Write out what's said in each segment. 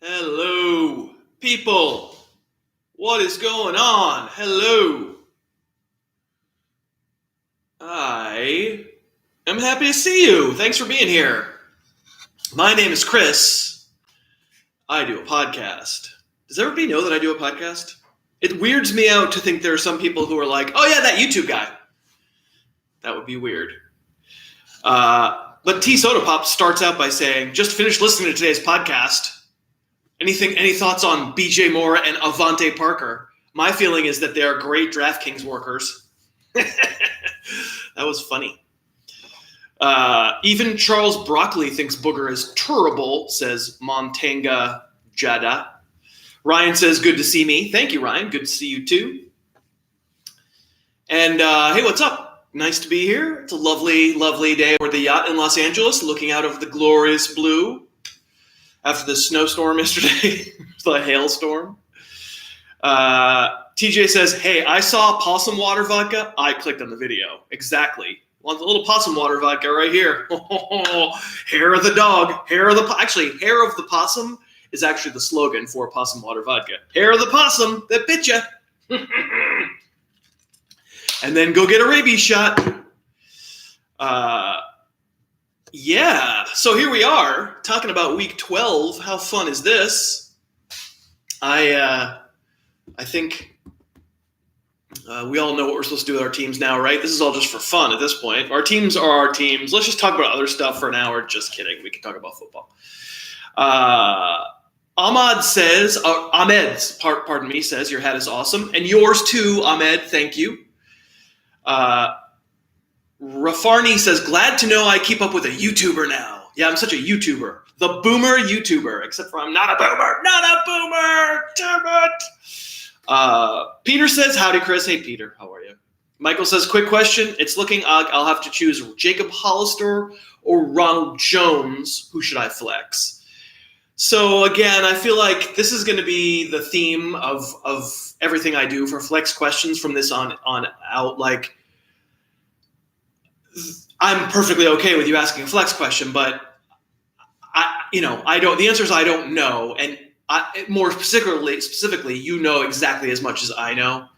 Hello, people. What is going on? Hello. I am happy to see you. Thanks for being here. My name is Chris. I do a podcast. Does everybody know that I do a podcast? It weirds me out to think there are some people who are like, oh yeah, that YouTube guy. That would be weird. But T Soda Pop starts out by saying, just finished listening to today's podcast. Any thoughts on BJ Moore and Avante Parker? My feeling is that they are great DraftKings workers. That was funny. Even Charles Broccoli thinks Booger is terrible, says Montanga Jada. Ryan says, good to see me. Thank you, Ryan. Good to see you, too. And, hey, what's up? Nice to be here. It's a lovely, lovely day for the yacht in Los Angeles, looking out of the glorious blue after the snowstorm yesterday, the hailstorm. TJ says, hey, I saw possum water vodka. I clicked on the video. Exactly. Want a little possum water vodka right here. Hair of the dog. Hair of the possum is actually the slogan for possum water vodka. Hair of the possum that bit ya. And then go get a rabies shot. Yeah, so here we are talking about week 12. How fun is this? I think we all know what we're supposed to do with our teams now, right? This is all just for fun at this point. Our teams are our teams. Let's just talk about other stuff for an hour. Just kidding. We can talk about football. Ahmed says, says, your hat is awesome. And yours too, Ahmed. Thank you. Rafarni says, glad to know I keep up with a YouTuber now. Yeah, I'm such a YouTuber. The boomer YouTuber, except for I'm not a boomer. Not a boomer! Damn it! Peter says, howdy, Chris. Hey, Peter. How are you? Michael says, quick question. It's looking I'll have to choose Jacob Hollister or Ronald Jones. Who should I flex? So, again, I feel like this is going to be the theme of everything I do for flex questions from this on out. Like, I'm perfectly okay with you asking a flex question, but I don't. The answer is I don't know, and more specifically, you know exactly as much as I know,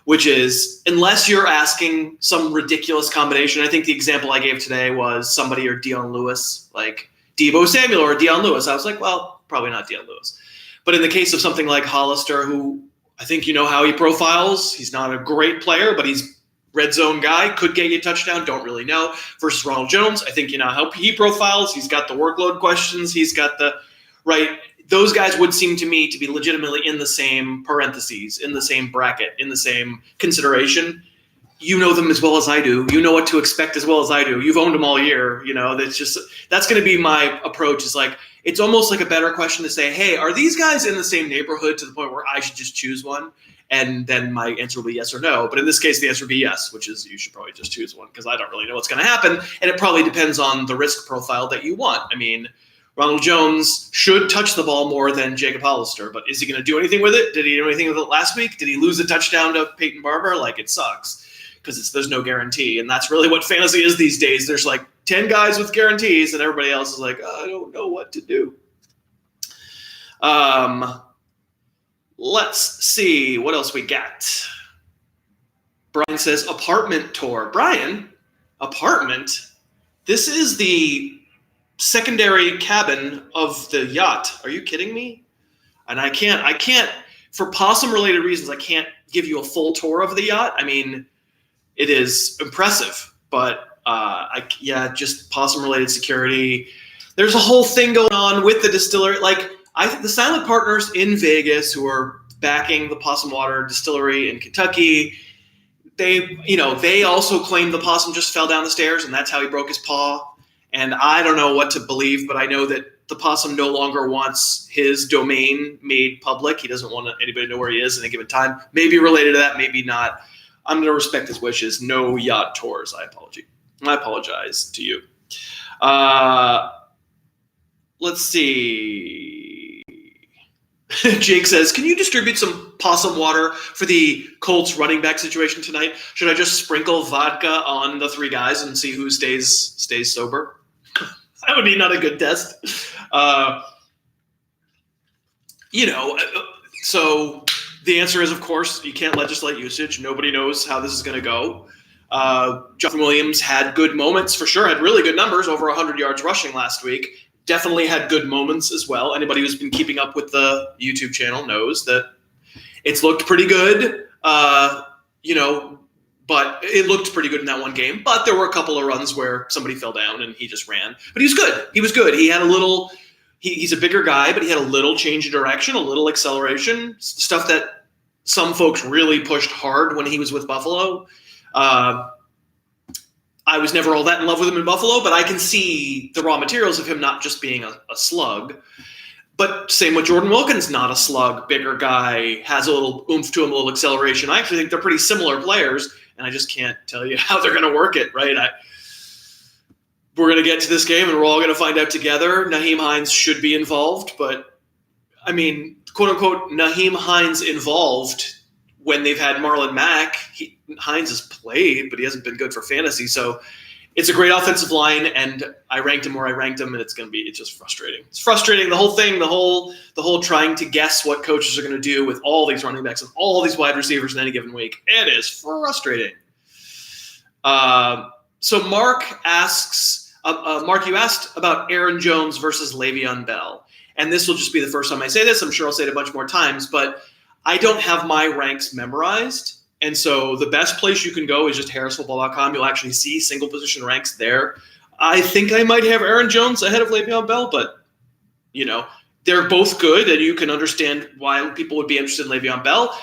which is unless you're asking some ridiculous combination. I think the example I gave today was somebody or Dion Lewis, like Deebo Samuel or Dion Lewis. I was like, well, probably not Dion Lewis, but in the case of something like Hollister, who I think you know how he profiles. He's not a great player, but he's red zone guy, could get you a touchdown, don't really know. Versus Ronald Jones, I think you know how he profiles. He's got the workload questions. He's got the right. Those guys would seem to me to be legitimately in the same parentheses, in the same bracket, in the same consideration. You know them as well as I do. You know what to expect as well as I do. You've owned them all year. That's going to be my approach. Is like, it's almost like a better question to say, hey, are these guys in the same neighborhood to the point where I should just choose one? And then my answer will be yes or no. But in this case, the answer will be yes, which is you should probably just choose one because I don't really know what's going to happen. And it probably depends on the risk profile that you want. I mean, Ronald Jones should touch the ball more than Jacob Hollister, but is he going to do anything with it? Did he do anything with it last week? Did he lose a touchdown to Peyton Barber? Like, it sucks because there's no guarantee. And that's really what fantasy is these days. There's like 10 guys with guarantees and everybody else is like, oh, I don't know what to do. Let's see what else we got. Brian says apartment tour. Brian, apartment? This is the secondary cabin of the yacht. Are you kidding me? And I can't, for possum related reasons, I can't give you a full tour of the yacht. I mean, it is impressive, but just possum related security. There's a whole thing going on with the distillery. Like, I think the silent partners in Vegas who are backing the Possum Water Distillery in Kentucky, they also claim the possum just fell down the stairs and that's how he broke his paw. And I don't know what to believe, but I know that the possum no longer wants his domain made public. He doesn't want anybody to know where he is at any given time. Maybe related to that, maybe not. I'm going to respect his wishes. No yacht tours. I apologize to you. Let's see. Jake says, can you distribute some possum water for the Colts running back situation tonight? Should I just sprinkle vodka on the three guys and see who stays sober? That would be not a good test. So the answer is, of course, you can't legislate usage. Nobody knows how this is going to go. Jonathan Williams had good moments for sure, had really good numbers, over 100 yards rushing last week. Definitely had good moments as well. Anybody who's been keeping up with the YouTube channel knows that it's looked pretty good, but it looked pretty good in that one game. But there were a couple of runs where somebody fell down and he just ran. But he was good. He was good. He had a little – he's a bigger guy, but he had a little change of direction, a little acceleration, stuff that some folks really pushed hard when he was with Buffalo. I was never all that in love with him in Buffalo, but I can see the raw materials of him not just being a slug. But same with Jordan Wilkins, not a slug, bigger guy, has a little oomph to him, a little acceleration. I actually think they're pretty similar players, and I just can't tell you how they're going to work it, right? We're going to get to this game, and we're all going to find out together. Nyheim Hines should be involved, but, I mean, quote-unquote, Nyheim Hines involved when they've had Marlon Mack. Hines has played, but he hasn't been good for fantasy, so it's a great offensive line, and I ranked him where I ranked him, and it's just frustrating. It's frustrating, the whole thing, the whole trying to guess what coaches are going to do with all these running backs and all these wide receivers in any given week. It is frustrating. So Mark asks, Mark, you asked about Aaron Jones versus Le'Veon Bell, and this will just be the first time I say this. I'm sure I'll say it a bunch more times, but I don't have my ranks memorized. And so the best place you can go is just harrisfootball.com. You'll actually see single position ranks there. I think I might have Aaron Jones ahead of Le'Veon Bell, but, they're both good, and you can understand why people would be interested in Le'Veon Bell.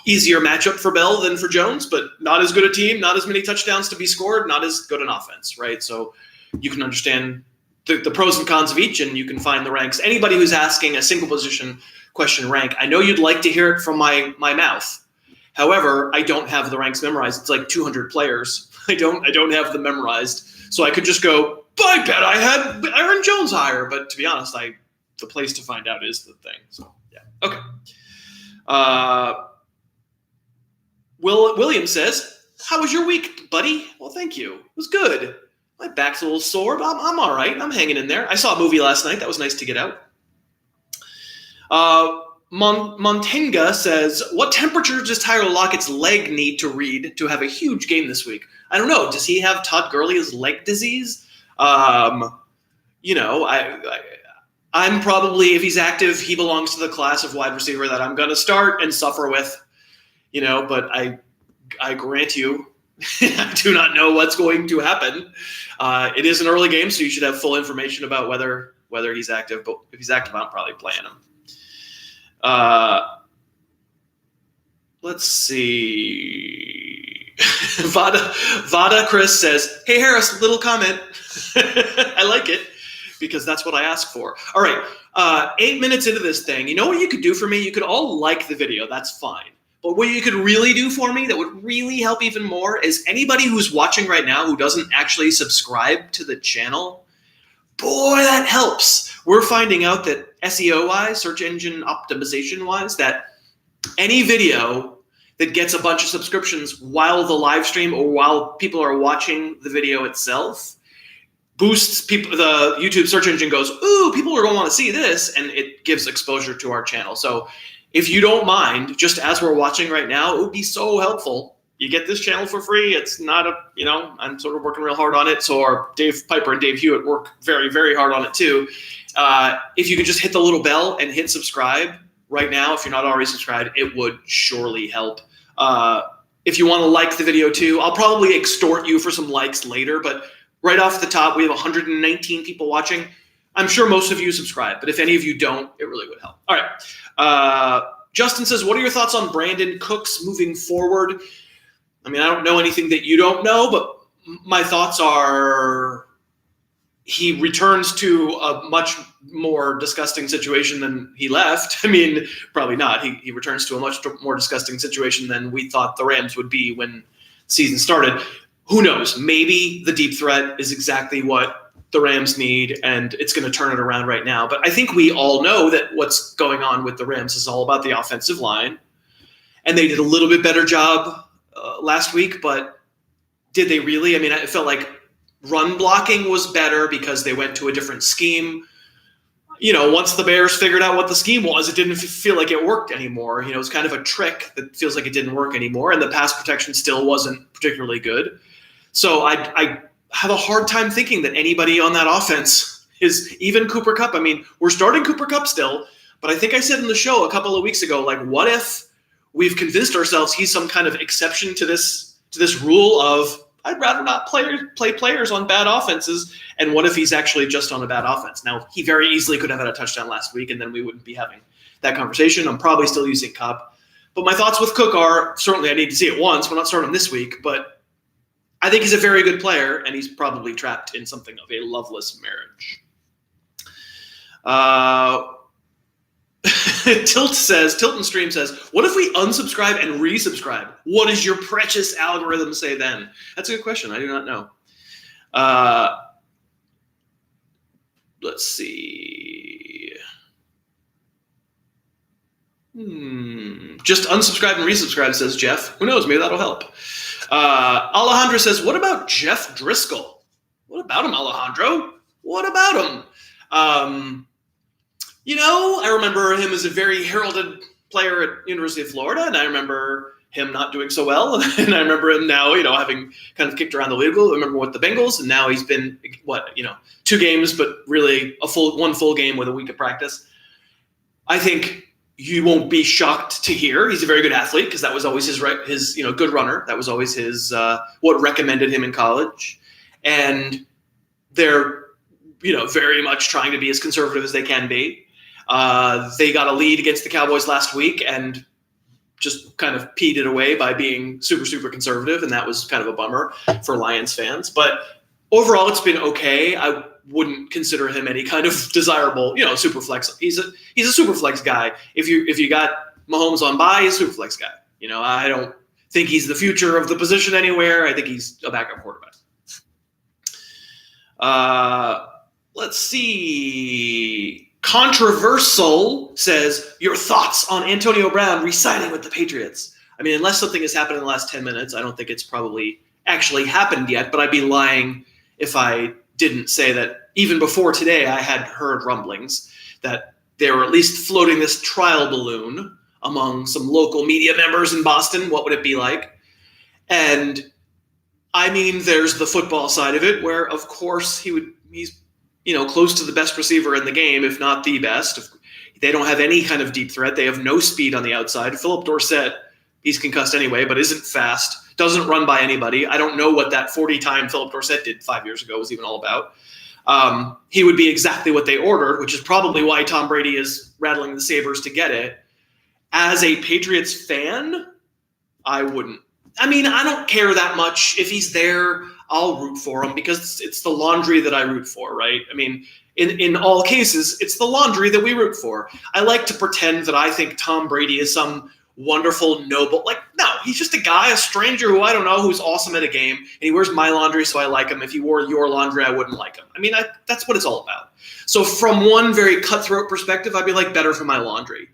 Easier matchup for Bell than for Jones, but not as good a team, not as many touchdowns to be scored, not as good an offense, right? So you can understand the pros and cons of each, and you can find the ranks. Anybody who's asking a single position question rank, I know you'd like to hear it from my mouth. However, I don't have the ranks memorized. It's like 200 players. I don't have them memorized. So I could just go, I bet I had Aaron Jones higher. But to be honest, the place to find out is the thing. So, yeah. Okay. William says, how was your week, buddy? Well, thank you. It was good. My back's a little sore, but I'm all right. I'm hanging in there. I saw a movie last night. That was nice to get out. Montenga says, what temperature does Tyler Lockett's leg need to read to have a huge game this week? I don't know. Does he have Todd Gurley's leg disease? I'm probably, if he's active, he belongs to the class of wide receiver that I'm going to start and suffer with, but I grant you, I do not know what's going to happen. It is an early game, so you should have full information about whether he's active, but if he's active, I'm probably playing him. Let's see. Vada Chris says, hey, Harris, little comment. I like it because that's what I ask for. All right. 8 minutes into this thing, you know what you could do for me? You could all like the video. That's fine. But what you could really do for me that would really help even more is anybody who's watching right now who doesn't actually subscribe to the channel, boy, that helps. We're finding out that SEO-wise, search engine optimization-wise, that any video that gets a bunch of subscriptions while the live stream or while people are watching the video itself boosts people. The YouTube search engine goes, ooh, people are going to want to see this, and it gives exposure to our channel. So if you don't mind, just as we're watching right now, it would be so helpful. You get this channel for free. It's not I'm sort of working real hard on it. So our Dave Piper and Dave Hewitt work very, very hard on it too. If you could just hit the little bell and hit subscribe right now, if you're not already subscribed, it would surely help. If you want to like the video too, I'll probably extort you for some likes later, but right off the top, we have 119 people watching. I'm sure most of you subscribe, but if any of you don't, it really would help. All right. Justin says, what are your thoughts on Brandon Cooks moving forward? I mean, I don't know anything that you don't know, but my thoughts are he returns to a much more disgusting situation than he left. I mean, probably not. He returns to a much more disgusting situation than we thought the Rams would be when the season started. Who knows? Maybe the deep threat is exactly what the Rams need, and it's going to turn it around right now. But I think we all know that what's going on with the Rams is all about the offensive line, and they did a little bit better job last week, but did they really? I mean, it felt like run blocking was better because they went to a different scheme. once the Bears figured out what the scheme was, it didn't feel like it worked anymore. It was kind of a trick that feels like it didn't work anymore, and the pass protection still wasn't particularly good. So I have a hard time thinking that anybody on that offense is even Cooper Kupp. I mean, we're starting Cooper Kupp still, but I think I said in the show a couple of weeks ago, like, what if we've convinced ourselves he's some kind of exception to this rule of I'd rather not play players on bad offenses. And what if he's actually just on a bad offense? Now, he very easily could have had a touchdown last week, and then we wouldn't be having that conversation. I'm probably still using Kupp. But my thoughts with Cook are, certainly I need to see it once. We're not starting him this week. But I think he's a very good player, and he's probably trapped in something of a loveless marriage. Tilton Stream says, what if we unsubscribe and resubscribe? What does your precious algorithm say then? That's a good question. I do not know. Let's see. Just unsubscribe and resubscribe, says Jeff. Who knows? Maybe that'll help. Alejandro says, what about Jeff Driscoll? What about him, Alejandro? What about him? I remember him as a very heralded player at University of Florida, and I remember him not doing so well, and I remember him now, having kind of kicked around the league. I remember with the Bengals, and now he's been, 2 games, but really one full game with a week of practice. I think you won't be shocked to hear he's a very good athlete, because that was always his good runner. That was always his what recommended him in college, and they're very much trying to be as conservative as they can be. They got a lead against the Cowboys last week and just kind of peed it away by being super, super conservative, and that was kind of a bummer for Lions fans. But overall, it's been okay. I wouldn't consider him any kind of desirable, super flex. He's a super flex guy. If you got Mahomes on bye, he's a super flex guy. I don't think he's the future of the position anywhere. I think he's a backup quarterback. Let's see. Controversial says, your thoughts on Antonio Brown re-signing with the Patriots? I mean, unless something has happened in the last 10 minutes, I don't think it's probably actually happened yet, but I'd be lying if I didn't say that even before today I had heard rumblings that they were at least floating this trial balloon among some local media members in Boston. What would it be like? And I mean, there's the football side of it where, of course, he's close to the best receiver in the game, if not the best. They don't have any kind of deep threat. They have no speed on the outside. Philip Dorsett, he's concussed anyway, but isn't fast, doesn't run by anybody. I don't know what that 40-time Philip Dorsett did 5 years ago was even all about. He would be exactly what they ordered, which is probably why Tom Brady is rattling the sabers to get it. As a Patriots fan, I wouldn't. I mean, I don't care that much. If he's there, I'll root for him because it's the laundry that I root for, right? I mean, in all cases, it's the laundry that we root for. I like to pretend that I think Tom Brady is some wonderful, noble, no, he's just a guy, a stranger who I don't know, who's awesome at a game, and he wears my laundry, so I like him. If he wore your laundry, I wouldn't like him. I mean, that's what it's all about. So from one very cutthroat perspective, I'd be better for my laundry.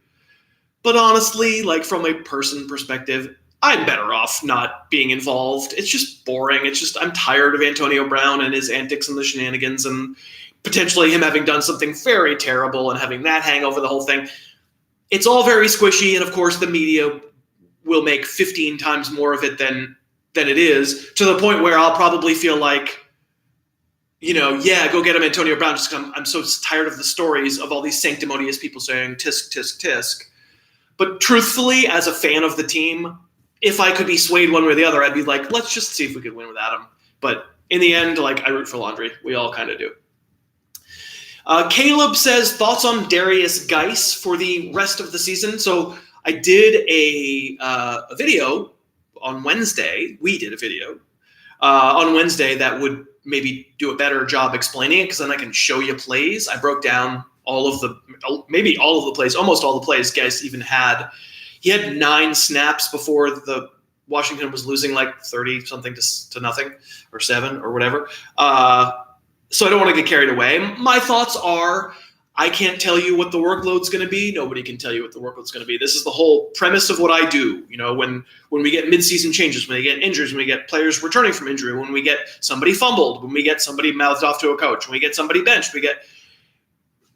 But honestly, from a person perspective, I'm better off not being involved. It's just boring. I'm tired of Antonio Brown and his antics and the shenanigans and potentially him having done something very terrible and having that hang over the whole thing. It's all very squishy, and of course the media will make 15 times more of it than it is, to the point where I'll probably feel like, go get him, Antonio Brown, just because I'm so tired of the stories of all these sanctimonious people saying tisk, tisk, tisk. But truthfully, as a fan of the team, if I could be swayed one way or the other, I'd be let's just see if we could win without him. But in the end, I root for laundry. We all kind of do. Caleb says, thoughts on Darius Geis for the rest of the season? So I did a video on Wednesday. We did a video on Wednesday that would maybe do a better job explaining it, because then I can show you plays. I broke down almost all of the plays Geis even had. He had 9 snaps before the Washington was losing 30-something to nothing, or 7 or whatever. So I don't want to get carried away. My thoughts are, I can't tell you what the workload's going to be. Nobody can tell you what the workload's going to be. This is the whole premise of what I do. When we get midseason changes, when we get injuries, when we get players returning from injury, when we get somebody fumbled, when we get somebody mouthed off to a coach, when we get somebody benched,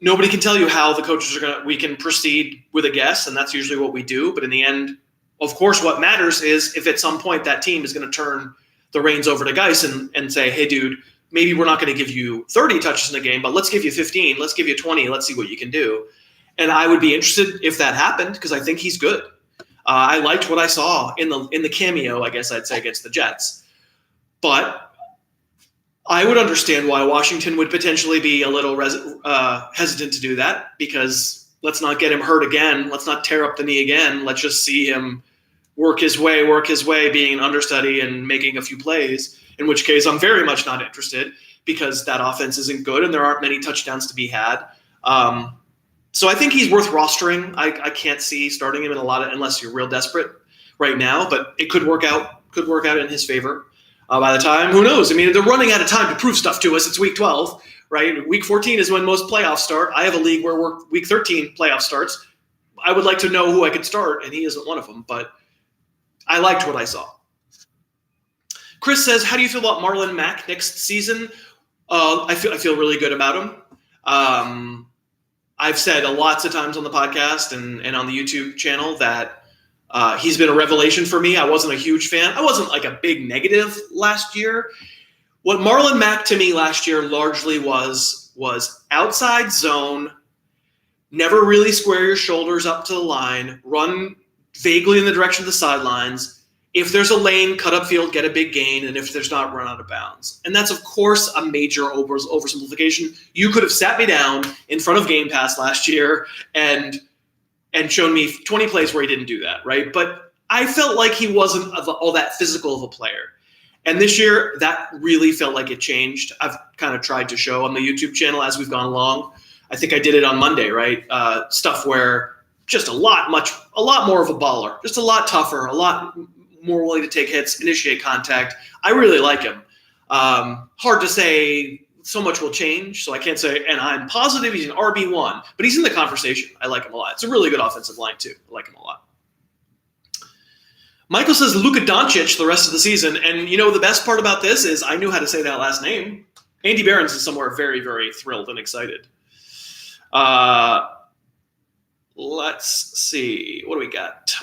nobody can tell you how the coaches are we can proceed with a guess, and that's usually what we do. But in the end, of course, what matters is if at some point that team is going to turn the reins over to Geis and say, hey, dude, maybe we're not going to give you 30 touches in the game, but let's give you 15, let's give you 20, let's see what you can do. And I would be interested if that happened because I think he's good. I liked what I saw in the cameo, I guess I'd say, against the Jets. But I would understand why Washington would potentially be a little hesitant to do that because let's not get him hurt again. Let's not tear up the knee again. Let's just see him work his way, being an understudy and making a few plays, in which case I'm very much not interested because that offense isn't good and there aren't many touchdowns to be had. So I think he's worth rostering. I can't see starting him in a lot of, unless you're real desperate right now, but it could work out in his favor. By the time, who knows? I mean, they're running out of time to prove stuff to us. It's week 12, right? Week 14 is when most playoffs start. I have a league where week 13 playoff starts. I would like to know who I could start, and he isn't one of them, but I liked what I saw. Chris says, how do you feel about Marlon Mack next season? I feel really good about him. I've said lots of times on the podcast and on the YouTube channel that he's been a revelation for me. I wasn't a huge fan. I wasn't like a big negative last year. What Marlon Mack to me last year largely was outside zone, never really square your shoulders up to the line, run vaguely in the direction of the sidelines. If there's a lane, cut upfield, get a big gain, and if there's not, run out of bounds. And that's, of course, a major oversimplification. You could have sat me down in front of Game Pass last year and shown me 20 plays where he didn't do that, right? But I felt like he wasn't all that physical of a player. And this year, that really felt like it changed. I've kind of tried to show on the YouTube channel as we've gone along. I think I did it on Monday, right? Stuff where just a lot more of a baller, just a lot tougher, a lot more willing to take hits, initiate contact. I really like him. Hard to say so much will change, so I can't say, and I'm positive he's an RB1, but he's in the conversation. I like him a lot. It's a really good offensive line, too. I like him a lot. Michael says Luka Doncic the rest of the season, and the best part about this is I knew how to say that last name. Andy Behrens is somewhere very, very thrilled and excited. Let's see. What do we got?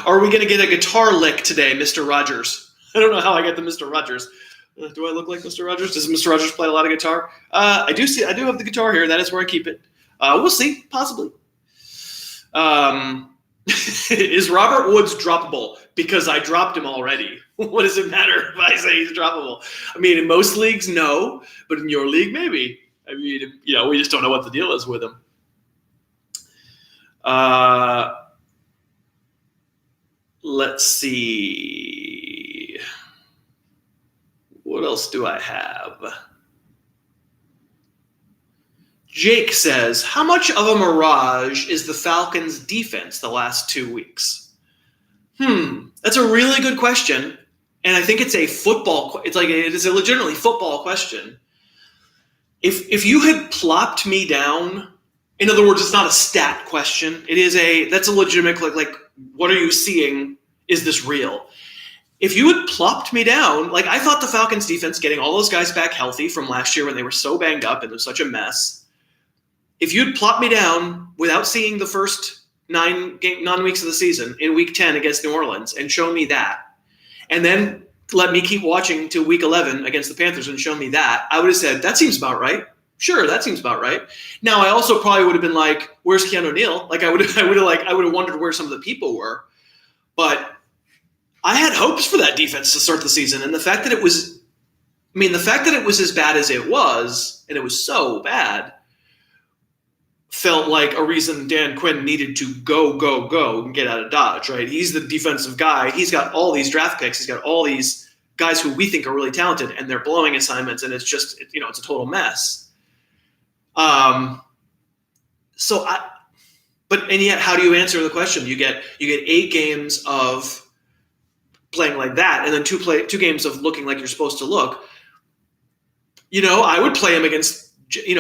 Are we going to get a guitar lick today, Mr. Rogers? I don't know how I get the Mr. Rogers. Do I look like Mr. Rogers? Does Mr. Rogers play a lot of guitar? I do have the guitar here. That is where I keep it. We'll see, possibly. Is Robert Woods droppable? Because I dropped him already. What does it matter if I say he's droppable? I mean, in most leagues, no. But in your league, maybe. I mean, we just don't know what the deal is with him. Let's see. What else do I have? Jake says, how much of a mirage is the Falcons' defense the last 2 weeks? That's a really good question. And I think it is a legitimately football question. If you had plopped me down, in other words, it's not a stat question. That's a legitimate, what are you seeing? Is this real? If you had plopped me down, I thought the Falcons defense, getting all those guys back healthy from last year when they were so banged up and it was such a mess. If you'd plopped me down without seeing the first 9 weeks of the season in week 10 against New Orleans and shown me that, and then let me keep watching to week 11 against the Panthers and shown me that, I would have said, that seems about right. Sure, that seems about right. Now, I also probably would have been like, where's Keanu Neal? I would have wondered where some of the people were. But I had hopes for that defense to start the season, and the fact that it was as bad as it was, and it was so bad, felt like a reason Dan Quinn needed to go and get out of Dodge, right? He's the defensive guy. He's got all these draft picks. He's got all these guys who we think are really talented, and they're blowing assignments, and it's just, it's a total mess. And yet, how do you answer the question? You get 8 games of playing like that, and then 2 games of looking like you're supposed to look. I would play him against,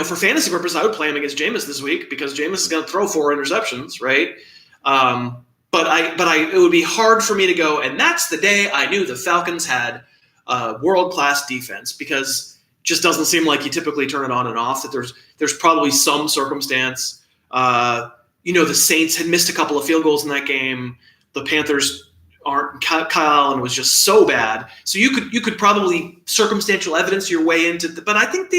for fantasy purposes, I would play him against Jameis this week because Jameis is going to throw 4 interceptions, right? But it would be hard for me to go, and that's the day I knew the Falcons had a world-class defense because just doesn't seem like you typically turn it on and off. That there's probably some circumstance. The Saints had missed a couple of field goals in that game. The Panthers aren't. Kyle Allen was just so bad. So you could probably circumstantial evidence your way into. But I think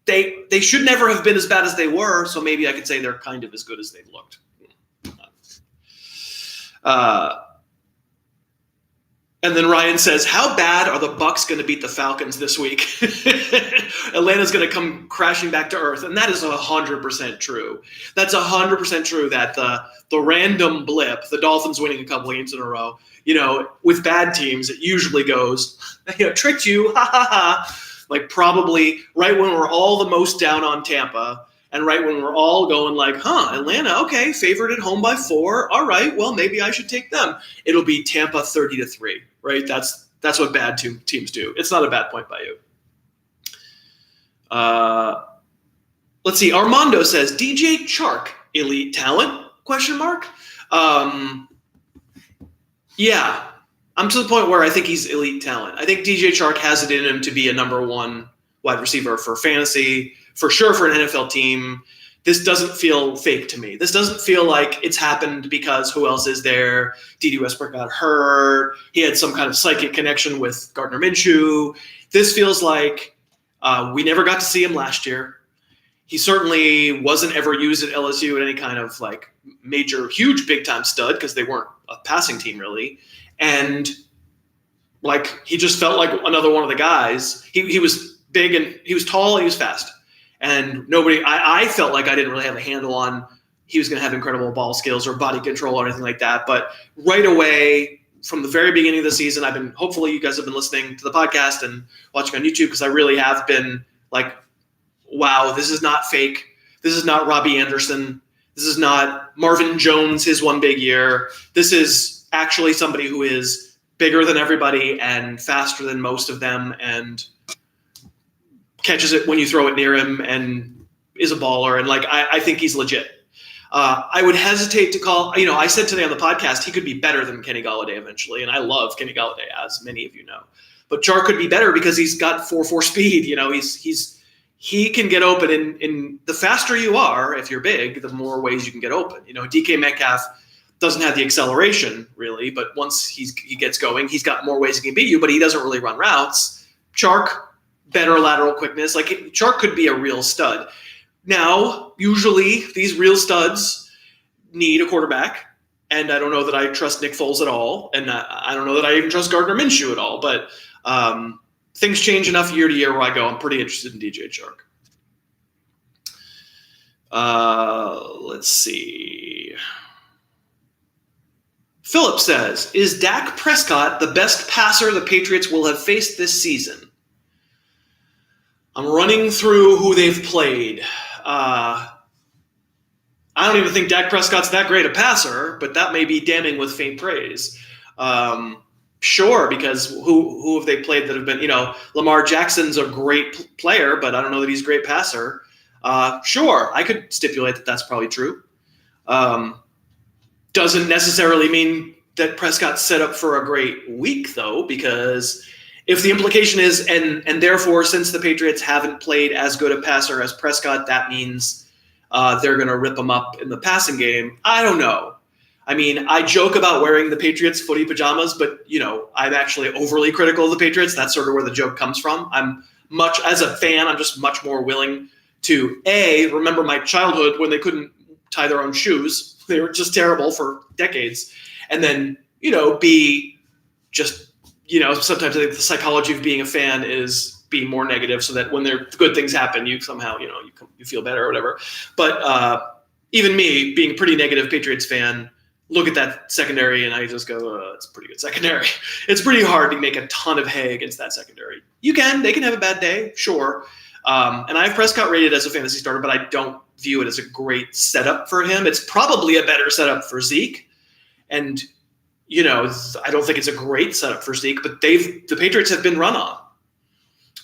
they should never have been as bad as they were. So maybe I could say they're kind of as good as they've looked. And then Ryan says, how bad are the Bucs going to beat the Falcons this week? Atlanta's going to come crashing back to earth. And that is 100% true. That's 100% true that the random blip, the Dolphins winning a couple games in a row, with bad teams, it usually goes, tricked you, ha, ha, ha. Like probably right when we're all the most down on Tampa, and right when we're all going like, Atlanta, okay, favored at home by 4. All right, well, maybe I should take them. It'll be Tampa 30-3, right? That's what bad teams do. It's not a bad point by you. Let's see. Armando says, DJ Chark, elite talent? ? Yeah, I'm to the point where I think he's elite talent. I think DJ Chark has it in him to be a number 1 wide receiver for fantasy, for sure for an NFL team. This doesn't feel fake to me. This doesn't feel like it's happened because who else is there? D.D. Westbrook got hurt. He had some kind of psychic connection with Gardner Minshew. This feels like we never got to see him last year. He certainly wasn't ever used at LSU at any kind of like major, huge, big-time stud because they weren't a passing team really. And like he just felt like another one of the guys. He was big and he was tall. He was fast. And I felt like I didn't really have a handle on he was going to have incredible ball skills or body control or anything like that. But right away, from the very beginning of the season, hopefully you guys have been listening to the podcast and watching on YouTube because I really have been like, wow, this is not fake. This is not Robbie Anderson. This is not Marvin Jones, his one big year. This is actually somebody who is bigger than everybody and faster than most of them and catches it when you throw it near him and is a baller. And like, I think he's legit. I would hesitate to call, I said today on the podcast, he could be better than Kenny Golladay eventually. And I love Kenny Golladay, as many of you know, but Chark could be better because he's got 4.4 speed. He can get open in the faster you are, if you're big, the more ways you can get open. DK Metcalf doesn't have the acceleration really, but once he gets going, he's got more ways he can beat you, but he doesn't really run routes. Chark, better lateral quickness. Like Chark could be a real stud. Now, usually these real studs need a quarterback, and I don't know that I trust Nick Foles at all, and I don't know that I even trust Gardner Minshew at all. But things change enough year to year where I go, I'm pretty interested in DJ Chark. Let's see. Philip says, is Dak Prescott the best passer the Patriots will have faced this season? I'm running through who they've played. I don't even think Dak Prescott's that great a passer, but that may be damning with faint praise. Sure, because who have they played that have been, Lamar Jackson's a great player, but I don't know that he's a great passer. Sure, I could stipulate that that's probably true. Doesn't necessarily mean that Prescott's set up for a great week, though, because if the implication is, and therefore, since the Patriots haven't played as good a passer as Prescott, that means they're going to rip him up in the passing game. I don't know. I mean, I joke about wearing the Patriots footy pajamas, but, I'm actually overly critical of the Patriots. That's sort of where the joke comes from. As a fan, I'm just much more willing to, A, remember my childhood when they couldn't tie their own shoes. They were just terrible for decades. And then, B, just sometimes I think the psychology of being a fan is being more negative so that when good things happen, you somehow, you feel better or whatever. But even me, being a pretty negative Patriots fan, look at that secondary and I just go, it's a pretty good secondary. It's pretty hard to make a ton of hay against that secondary. They can have a bad day, sure. And I have Prescott rated as a fantasy starter, but I don't view it as a great setup for him. It's probably a better setup for Zeke. And I don't think it's a great setup for Zeke, but the Patriots have been run on.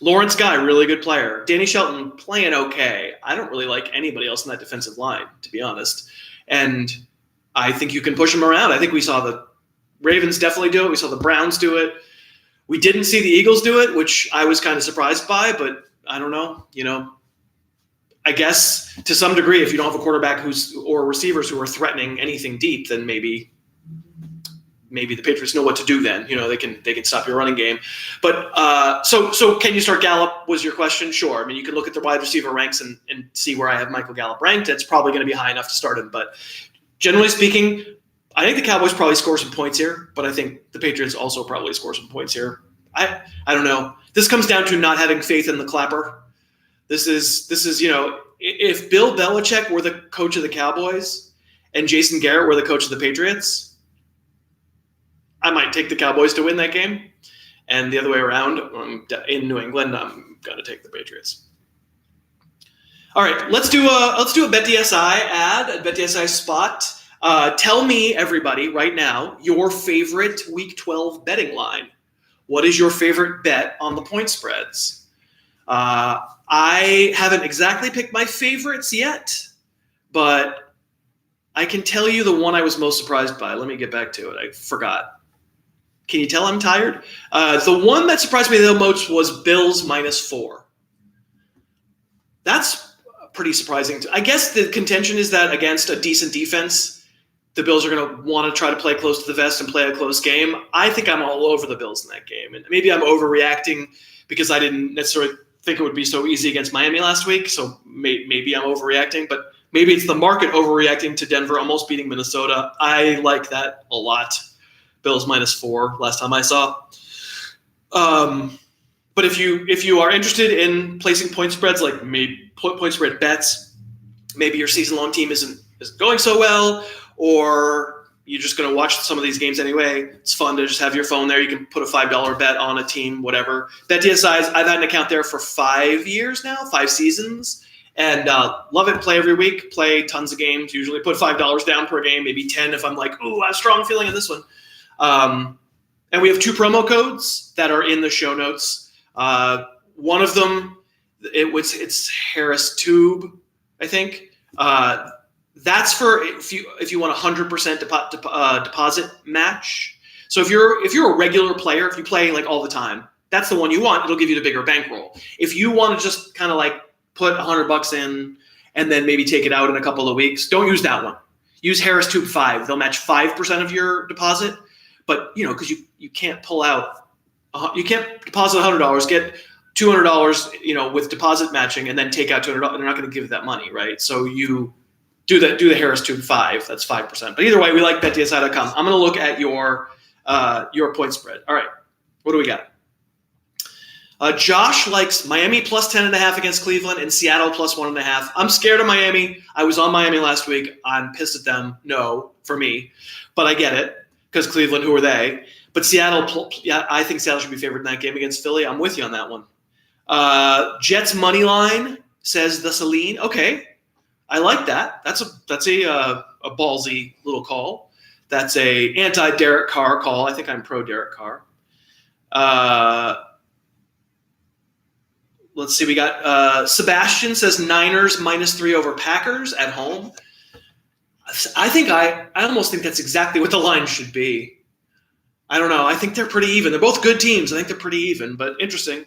Lawrence Guy, really good player. Danny Shelton playing okay. I don't really like anybody else in that defensive line, to be honest. And I think you can push him around. I think we saw the Ravens definitely do it. We saw the Browns do it. We didn't see the Eagles do it, which I was kind of surprised by, but I don't know. I guess to some degree, if you don't have a quarterback or receivers who are threatening anything deep, then maybe the Patriots know what to do then. They can stop your running game. But so can you start Gallup was your question? Sure. I mean, you can look at the wide receiver ranks and see where I have Michael Gallup ranked. It's probably going to be high enough to start him. But generally speaking, I think the Cowboys probably score some points here, but I think the Patriots also probably score some points here. I don't know. This comes down to not having faith in the clapper. This is if Bill Belichick were the coach of the Cowboys and Jason Garrett were the coach of the Patriots, I might take the Cowboys to win that game. And the other way around, in New England, I'm going to take the Patriots. All right, let's do a BetDSI ad, a BetDSI spot. Tell me, everybody, right now, your favorite Week 12 betting line. What is your favorite bet on the point spreads? I haven't exactly picked my favorites yet, but I can tell you the one I was most surprised by. Let me get back to it. I forgot. Can you tell I'm tired? The one that surprised me the most was Bills -4. That's pretty surprising. I guess the contention is that against a decent defense, the Bills are going to want to try to play close to the vest and play a close game. I think I'm all over the Bills in that game. And maybe I'm overreacting because I didn't necessarily think it would be so easy against Miami last week. So maybe I'm overreacting, but maybe it's the market overreacting to Denver almost beating Minnesota. I like that a lot. Bills -4 last time I saw. But if you are interested in placing point spreads, like maybe point spread bets, maybe your season-long team isn't going so well, or you're just going to watch some of these games anyway. It's fun to just have your phone there. You can put a $5 bet on a team, whatever. BetDSI, I've had an account there for 5 years now, 5 seasons, and love it. Play every week, play tons of games. Usually put $5 down per game, maybe 10 if I'm like, ooh, I have a strong feeling in this one. And we have 2 promo codes that are in the show notes. One of them, it's Harris Tube, I think. That's for if you want 100% deposit match. So if you're a regular player, if you play like all the time, that's the one you want. It'll give you the bigger bankroll. If you want to just kind of like put $100 in and then maybe take it out in a couple of weeks, don't use that one. Use Harris Tube 5. They'll match 5% of your deposit. But because you can't pull out, you can't deposit $100, get $200, with deposit matching, and then take out $200. They're not going to give you that money, right? So you do the Harris Tube 5. That's 5%. But either way, we like BetDSI.com. I'm going to look at your point spread. All right, what do we got? Josh likes Miami +10.5 against Cleveland and Seattle +1.5. I'm scared of Miami. I was on Miami last week. I'm pissed at them. No, for me, but I get it. Because Cleveland, who are they? But Seattle, yeah, I think Seattle should be favored in that game against Philly. I'm with you on that one. Jets money line, says the Celine. Okay, I like that. That's a ballsy little call. That's a anti-Derek Carr call. I think I'm pro Derek Carr. Let's see. We got Sebastian says Niners -3 over Packers at home. I almost think that's exactly what the line should be. I don't know. I think they're pretty even. They're both good teams. I think they're pretty even, but interesting.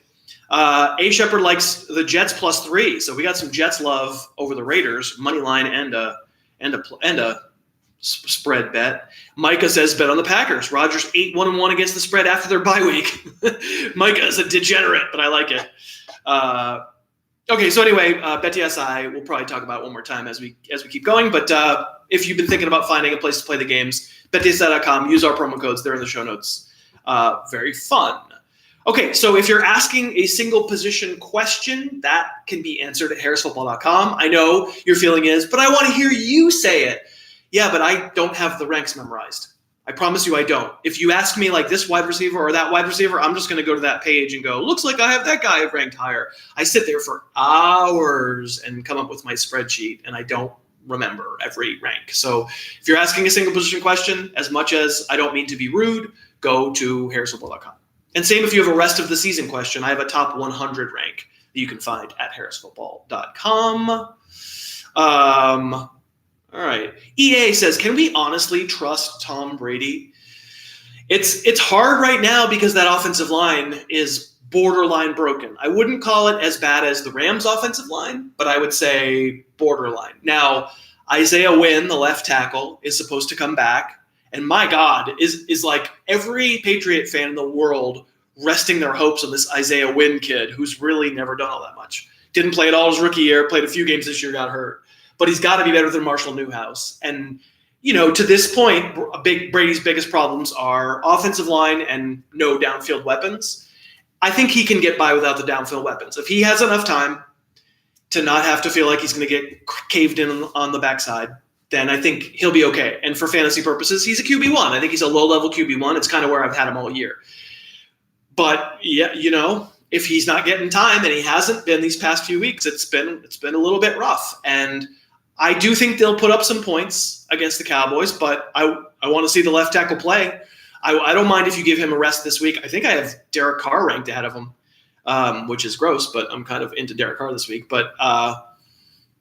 A. Shepard likes the Jets +3, so we got some Jets love over the Raiders, money line and a spread bet. Micah says bet on the Packers. Rodgers 8-1-1 against the spread after their bye week. Micah is a degenerate, but I like it. Okay, so anyway, BetDSI, we'll probably talk about it one more time as we keep going. But if you've been thinking about finding a place to play the games, BetDSI.com, use our promo codes. They're in the show notes. Very fun. Okay, so if you're asking a single position question, that can be answered at harrisfootball.com. I know your feeling is, but I want to hear you say it. Yeah, but I don't have the ranks memorized. I promise you I don't. If you ask me like this wide receiver or that wide receiver, I'm just going to go to that page and go, looks like I have that guy ranked higher. I sit there for hours and come up with my spreadsheet, and I don't remember every rank. So if you're asking a single position question, as much as I don't mean to be rude, go to harrisfootball.com. And same if you have a rest of the season question. I have a top 100 rank that you can find at harrisfootball.com. All right. EA says, can we honestly trust Tom Brady? It's hard right now because that offensive line is borderline broken. I wouldn't call it as bad as the Rams' offensive line, but I would say borderline. Now, Isaiah Wynn, the left tackle, is supposed to come back. And my God, is like every Patriot fan in the world resting their hopes on this Isaiah Wynn kid who's really never done all that much. Didn't play at all his rookie year, played a few games this year, got hurt. But he's got to be better than Marshall Newhouse. And, to this point, Brady's biggest problems are offensive line and no downfield weapons. I think he can get by without the downfield weapons. If he has enough time to not have to feel like he's going to get caved in on the backside, then I think he'll be okay. And for fantasy purposes, he's a QB1. I think he's a low-level QB1. It's kind of where I've had him all year. But, yeah, if he's not getting time, and he hasn't been these past few weeks, it's been a little bit rough. And I do think they'll put up some points against the Cowboys, but I want to see the left tackle play. I don't mind if you give him a rest this week. I think I have Derek Carr ranked ahead of him, which is gross, but I'm kind of into Derek Carr this week. But,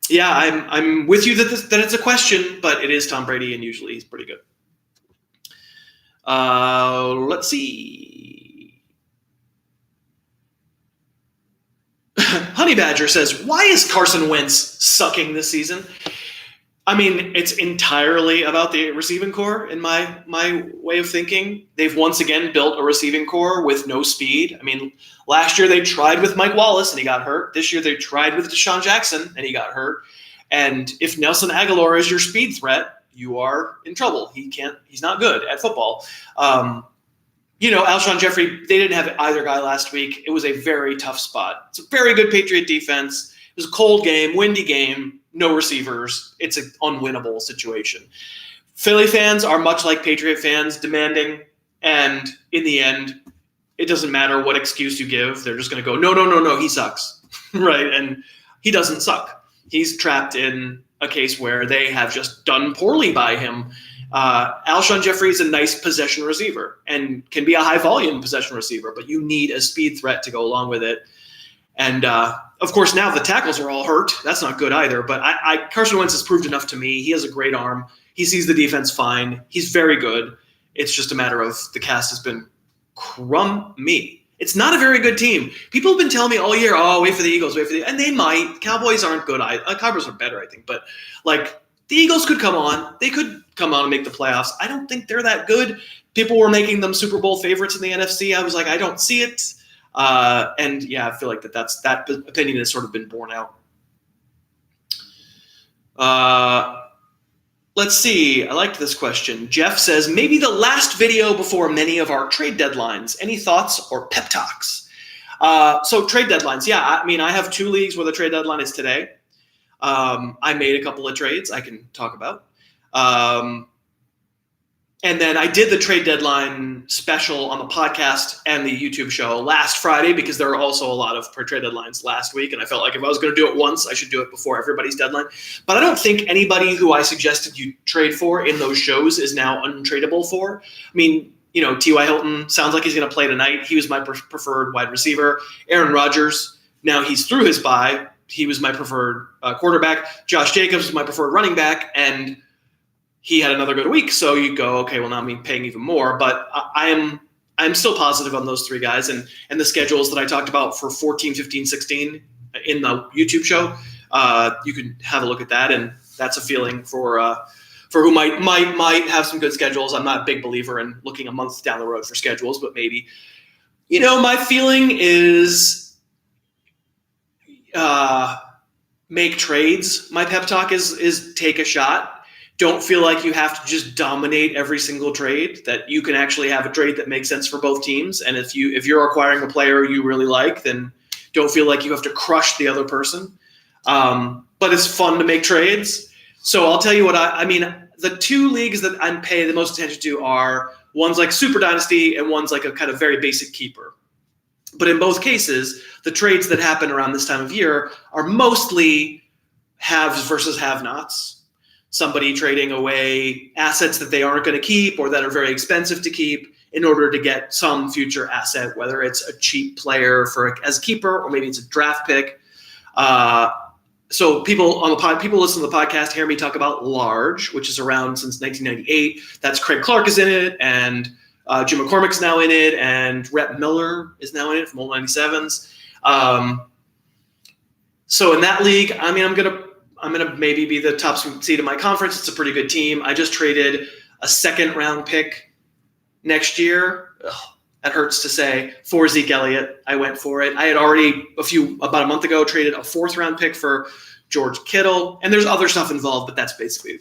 yeah, I'm with you that it's a question, but it is Tom Brady, and usually he's pretty good. Let's see. Honey Badger says, why is Carson Wentz sucking this season? I mean, it's entirely about the receiving core in my way of thinking. They've once again built a receiving core with no speed. I mean, last year they tried with Mike Wallace and he got hurt. This year they tried with Deshaun Jackson and he got hurt. And if Nelson Aguilar is your speed threat, you are in trouble. He's not good at football. Alshon Jeffrey, they didn't have either guy last week. It was a very tough spot. It's a very good Patriot defense. It was a cold game, windy game. No receivers. It's an unwinnable situation. Philly fans are much like Patriot fans, demanding, and in the end, it doesn't matter what excuse you give. They're just going to go, no, he sucks, right? And he doesn't suck. He's trapped in a case where they have just done poorly by him. Alshon Jeffrey is a nice possession receiver and can be a high-volume possession receiver, but you need a speed threat to go along with it. And, of course, now the tackles are all hurt. That's not good either. But Carson Wentz has proved enough to me. He has a great arm. He sees the defense fine. He's very good. It's just a matter of the cast has been crummy. It's not a very good team. People have been telling me all year, wait for the Eagles, and they might. Cowboys aren't good. Cowboys are better, I think. But, the Eagles could come on. They could come on and make the playoffs. I don't think they're that good. People were making them Super Bowl favorites in the NFC. I was like, I don't see it. And yeah, I feel like that opinion has sort of been borne out. Let's see. I liked this question. Jeff says, maybe the last video before many of our trade deadlines. Any thoughts or pep talks? So trade deadlines. Yeah, I mean, I have 2 leagues where the trade deadline is today. I made a couple of trades I can talk about. And then I did the trade deadline special on the podcast and the YouTube show last Friday because there were also a lot of trade deadlines last week. And I felt like if I was going to do it once, I should do it before everybody's deadline. But I don't think anybody who I suggested you trade for in those shows is now untradeable for. I mean, T.Y. Hilton sounds like he's going to play tonight. He was my preferred wide receiver. Aaron Rodgers, now he's through his bye. He was my preferred quarterback. Josh Jacobs was my preferred running back. And he had another good week, so you go, okay, well, now I'm paying even more. But I'm still positive on those 3 guys. And the schedules that I talked about for 14, 15, 16 in the YouTube show, you can have a look at that. And that's a feeling for who might have some good schedules. I'm not a big believer in looking a month down the road for schedules, but maybe. My feeling is make trades. My pep talk is take a shot. Don't feel like you have to just dominate every single trade, that you can actually have a trade that makes sense for both teams. And if you're acquiring a player you really like, then don't feel like you have to crush the other person. But it's fun to make trades. So I'll tell you what I mean, the 2 leagues that I'm paying the most attention to are one's like Super Dynasty and one's like a kind of very basic keeper. But in both cases, the trades that happen around this time of year are mostly haves versus have-nots. Somebody trading away assets that they aren't going to keep or that are very expensive to keep in order to get some future asset, whether it's a cheap player as a keeper or maybe it's a draft pick. So people listen to the podcast hear me talk about Large, which is around since 1998. That's Craig Clark is in it, and Jim McCormick's now in it, and Rhett Miller is now in it from Old 97s. So in that league, I mean, I'm gonna maybe be the top seed in my conference. It's a pretty good team. I just traded a second-round pick next year. Ugh, that hurts to say. For Zeke Elliott, I went for it. I had already about a month ago traded a fourth-round pick for George Kittle, and there's other stuff involved, but that's basically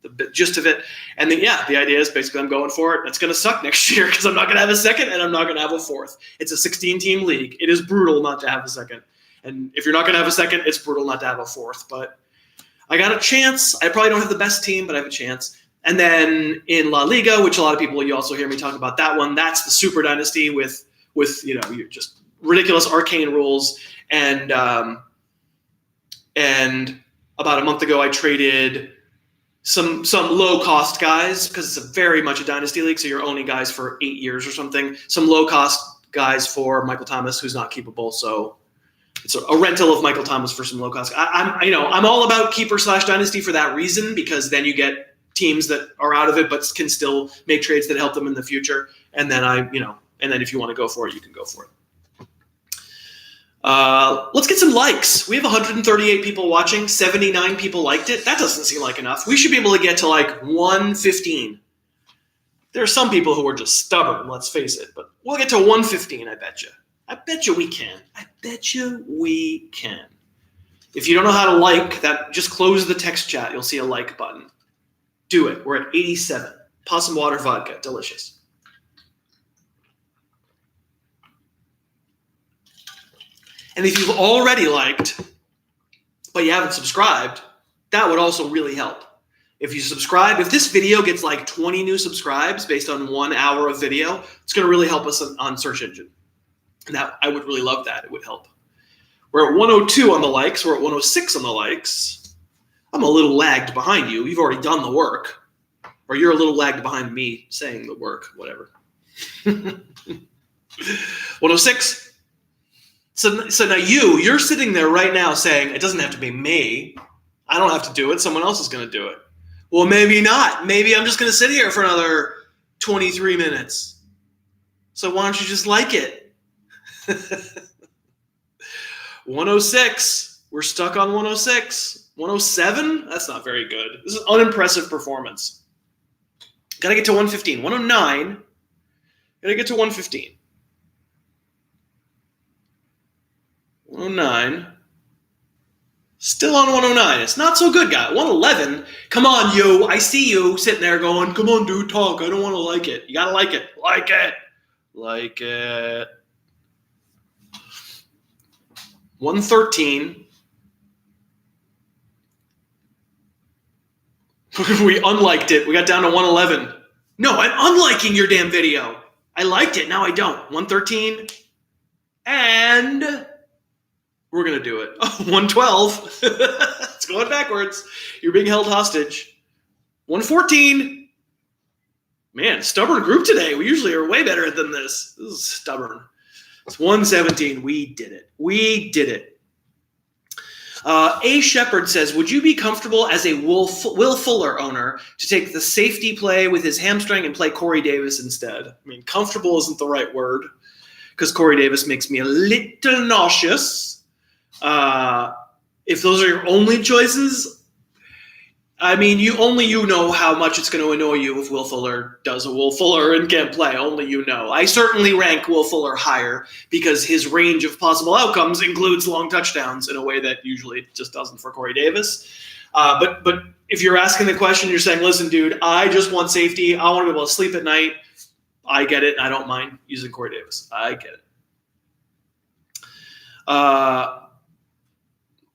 the gist of it. And then, the idea is basically I'm going for it. It's going to suck next year because I'm not going to have a second and I'm not going to have a fourth. It's a 16-team league. It is brutal not to have a second. And if you're not going to have a second, it's brutal not to have a fourth. But I got a chance. I probably don't have the best team, but I have a chance. And then in La Liga, which a lot of people, you also hear me talk about that one, that's the Super Dynasty with just ridiculous arcane rules. And about a month ago, I traded some low-cost guys because it's very much a dynasty league, so you're owning guys for 8 years or something. Some low-cost guys for Michael Thomas, who's not keepable, so it's a rental of Michael Thomas for some low-cost. I'm all about keeper/dynasty for that reason, because then you get teams that are out of it but can still make trades that help them in the future. And then and then if you want to go for it, you can go for it. Let's get some likes. We have 138 people watching. 79 people liked it. That doesn't seem like enough. We should be able to get to like 115. There are some people who are just stubborn, let's face it. But we'll get to 115, I bet you. I bet you we can. I bet you we can. If you don't know how to like that, just close the text chat. You'll see a like button. Do it. We're at 87. Possum water vodka. Delicious. And if you've already liked, but you haven't subscribed, that would also really help. If you subscribe, if this video gets like 20 new subscribes based on 1 hour of video, it's going to really help us on search engine. And that, I would really love that. It would help. We're at 102 on the likes. We're at 106 on the likes. I'm a little lagged behind you. You've already done the work. Or you're a little lagged behind me saying the work, whatever. 106. So now you're sitting there right now saying, it doesn't have to be me. I don't have to do it. Someone else is going to do it. Well, maybe not. Maybe I'm just going to sit here for another 23 minutes. So why don't you just like it? 106. We're stuck on 106. 107? That's not very good. This is unimpressive performance. Got to get to 115. 109. Got to get to 115. 109. Still on 109. It's not so good, guy. 111. Come on, you. I see you sitting there going, come on, dude, talk. I don't want to like it. You got to like it. Like it. Like it. 113. We unliked it. We got down to 111. No, I'm unliking your damn video. I liked it. Now I don't. 113. And we're going to do it. Oh, 112. It's going backwards. You're being held hostage. 114. Man, stubborn group today. We usually are way better than this. This is stubborn. It's 117. We did it. We did it. A. Shepard says, would you be comfortable as a Will Fuller owner to take the safety play with his hamstring and play Corey Davis instead? I mean, comfortable isn't the right word because Corey Davis makes me a little nauseous. If those are your only choices, I mean, you know how much it's going to annoy you if Will Fuller does a Will Fuller and can't play. Only you know. I certainly rank Will Fuller higher because his range of possible outcomes includes long touchdowns in a way that usually it just doesn't for Corey Davis. But if you're asking the question, you're saying, listen, dude, I just want safety. I want to be able to sleep at night. I get it. I don't mind using Corey Davis. I get it.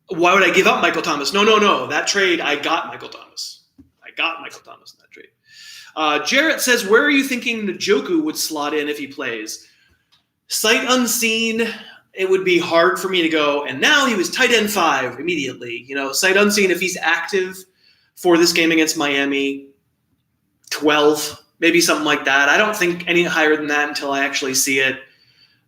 Why would I give up Michael Thomas? No. That trade, I got Michael Thomas. I got Michael Thomas in that trade. Jarrett says, where are you thinking Njoku would slot in if he plays? Sight unseen, it would be hard for me to go. And now he was tight end 5 immediately. You know, sight unseen, if he's active for this game against Miami, 12, maybe something like that. I don't think any higher than that until I actually see it.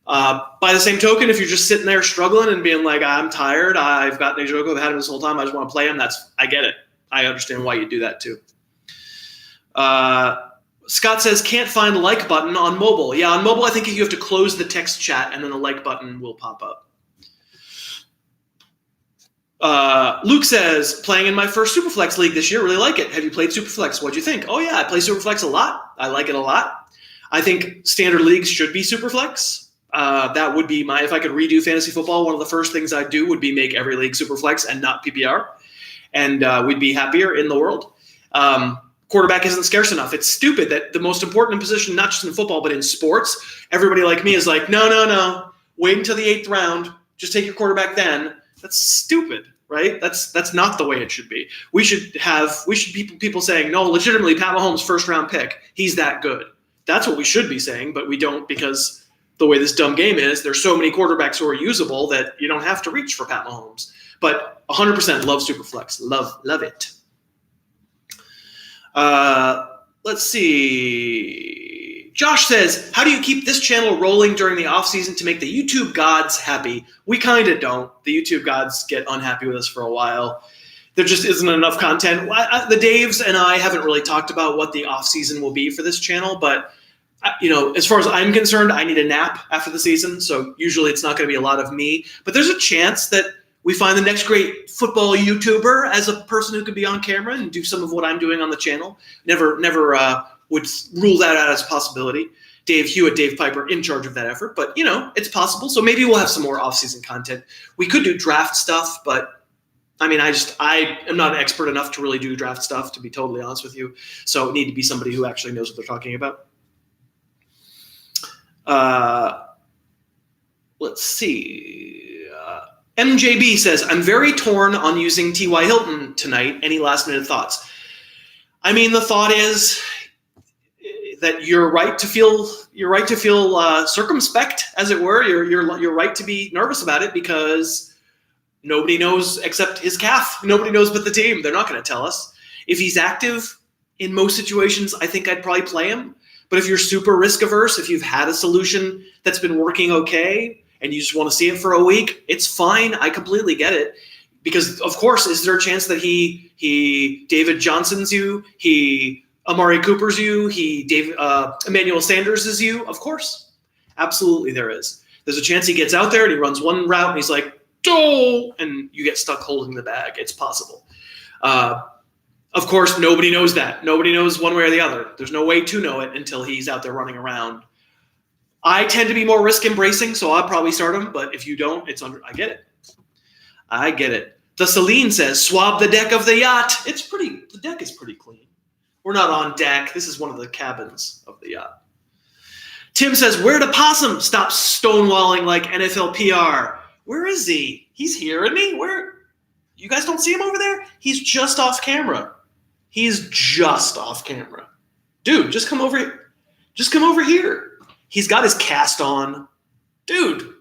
By the same token, if you're just sitting there struggling and being like, I'm tired, I've got Njoku, I've had him this whole time, I just want to play him, I get it. I understand why you do that too. Scott says, can't find the like button on mobile. Yeah, on mobile, I think you have to close the text chat and then the like button will pop up. Luke says, playing in my first Superflex league this year, really like it. Have you played Superflex? What'd you think? Oh, yeah, I play Superflex a lot. I like it a lot. I think standard leagues should be Superflex. That would be if I could redo fantasy football, one of the first things I'd do would be make every league Superflex and not PPR. And we'd be happier in the world. Quarterback isn't scarce enough. It's stupid that the most important position, not just in football, but in sports, everybody like me is like, no. Wait until the 8th round. Just take your quarterback then. That's stupid, right? That's not the way it should be. We should people saying, no, legitimately, Pat Mahomes, first-round pick. He's that good. That's what we should be saying, but we don't because the way this dumb game is, there's so many quarterbacks who are usable that you don't have to reach for Pat Mahomes. But 100% love Superflex. Love it. Let's see. Josh says, how do you keep this channel rolling during the off season to make the YouTube gods happy? We kind of don't. The YouTube gods get unhappy with us for a while. There just isn't enough content. The Daves and I haven't really talked about what the off season will be for this channel, but as far as I'm concerned, I need a nap after the season. So usually it's not going to be a lot of me, but there's a chance that we find the next great football YouTuber as a person who could be on camera and do some of what I'm doing on the channel. Never would rule that out as a possibility. Dave Hewitt, Dave Piper in charge of that effort, but it's possible. So maybe we'll have some more off-season content. We could do draft stuff, but I am not an expert enough to really do draft stuff, to be totally honest with you. So it need to be somebody who actually knows what they're talking about. Let's see. MJB says, I'm very torn on using T.Y. Hilton tonight. Any last-minute thoughts? The thought is that you're right to feel circumspect, as it were. You're right to be nervous about it because nobody knows except his calf. Nobody knows but the team. They're not going to tell us. If he's active in most situations, I think I'd probably play him. But if you're super risk averse, if you've had a solution that's been working okay, and you just want to see it for a week, it's fine. I completely get it. Because, of course, is there a chance that he David Johnson's you, he Amari Cooper's you, he Emmanuel Sanders is you? Of course. Absolutely there is. There's a chance he gets out there and he runs one route and he's like, "Doh!" and you get stuck holding the bag. It's possible. Of course, nobody knows that. Nobody knows one way or the other. There's no way to know it until he's out there running around. I tend to be more risk embracing, so I'll probably start him. But if you don't, I get it. I get it. The Celine says, swab the deck of the yacht. The deck is pretty clean. We're not on deck. This is one of the cabins of the yacht. Tim says, where to Possum? Stop stonewalling like NFL PR. Where is he? He's here, isn't he? Where? You guys don't see him over there? He's just off camera. He's just off camera. Dude, just come over here. Just come over here. He's got his cast on. Dude.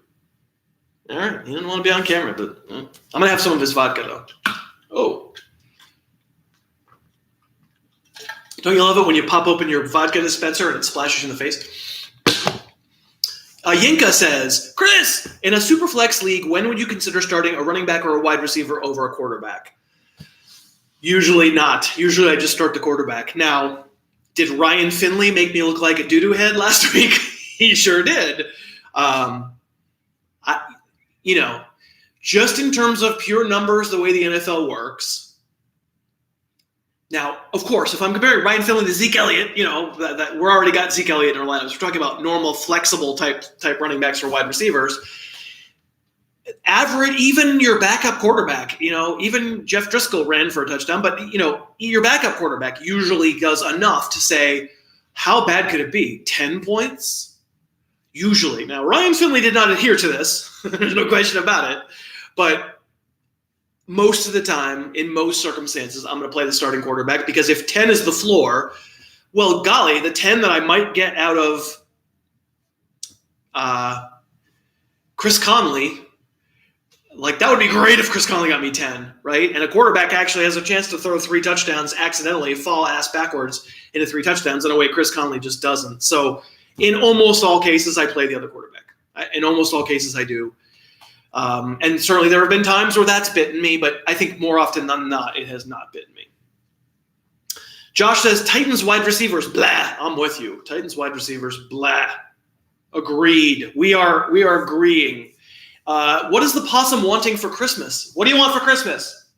All right. He didn't want to be on camera, but I'm going to have some of his vodka, though. Oh. Don't you love it when you pop open your vodka dispenser and it splashes you in the face? Yinka says, Chris, in a Superflex league, when would you consider starting a running back or a wide receiver over a quarterback? Usually not. Usually I just start the quarterback. Now, did Ryan Finley make me look like a doo-doo head last week? He sure did. Just in terms of pure numbers, the way the NFL works. Now, of course, if I'm comparing Ryan Finley to Zeke Elliott, that we're already got Zeke Elliott in our lineups. We're talking about normal, flexible type running backs or wide receivers. Average, even your backup quarterback, even Jeff Driscoll ran for a touchdown, but, your backup quarterback usually does enough to say, how bad could it be? 10 points? Usually. Now, Ryan Finley did not adhere to this. There's no question about it. But most of the time, in most circumstances, I'm going to play the starting quarterback because if 10 is the floor, well, golly, the 10 that I might get out of Chris Conley, that would be great if Chris Conley got me 10, right? And a quarterback actually has a chance to throw 3 touchdowns accidentally, fall ass backwards into 3 touchdowns in a way Chris Conley just doesn't. So in almost all cases, I play the other quarterback. In almost all cases, I do. And certainly there have been times where that's bitten me, but I think more often than not, it has not bitten me. Josh says Titans wide receivers, blah. I'm with you. Titans wide receivers, blah. Agreed. We are agreeing. What is the possum wanting for Christmas? What do you want for Christmas?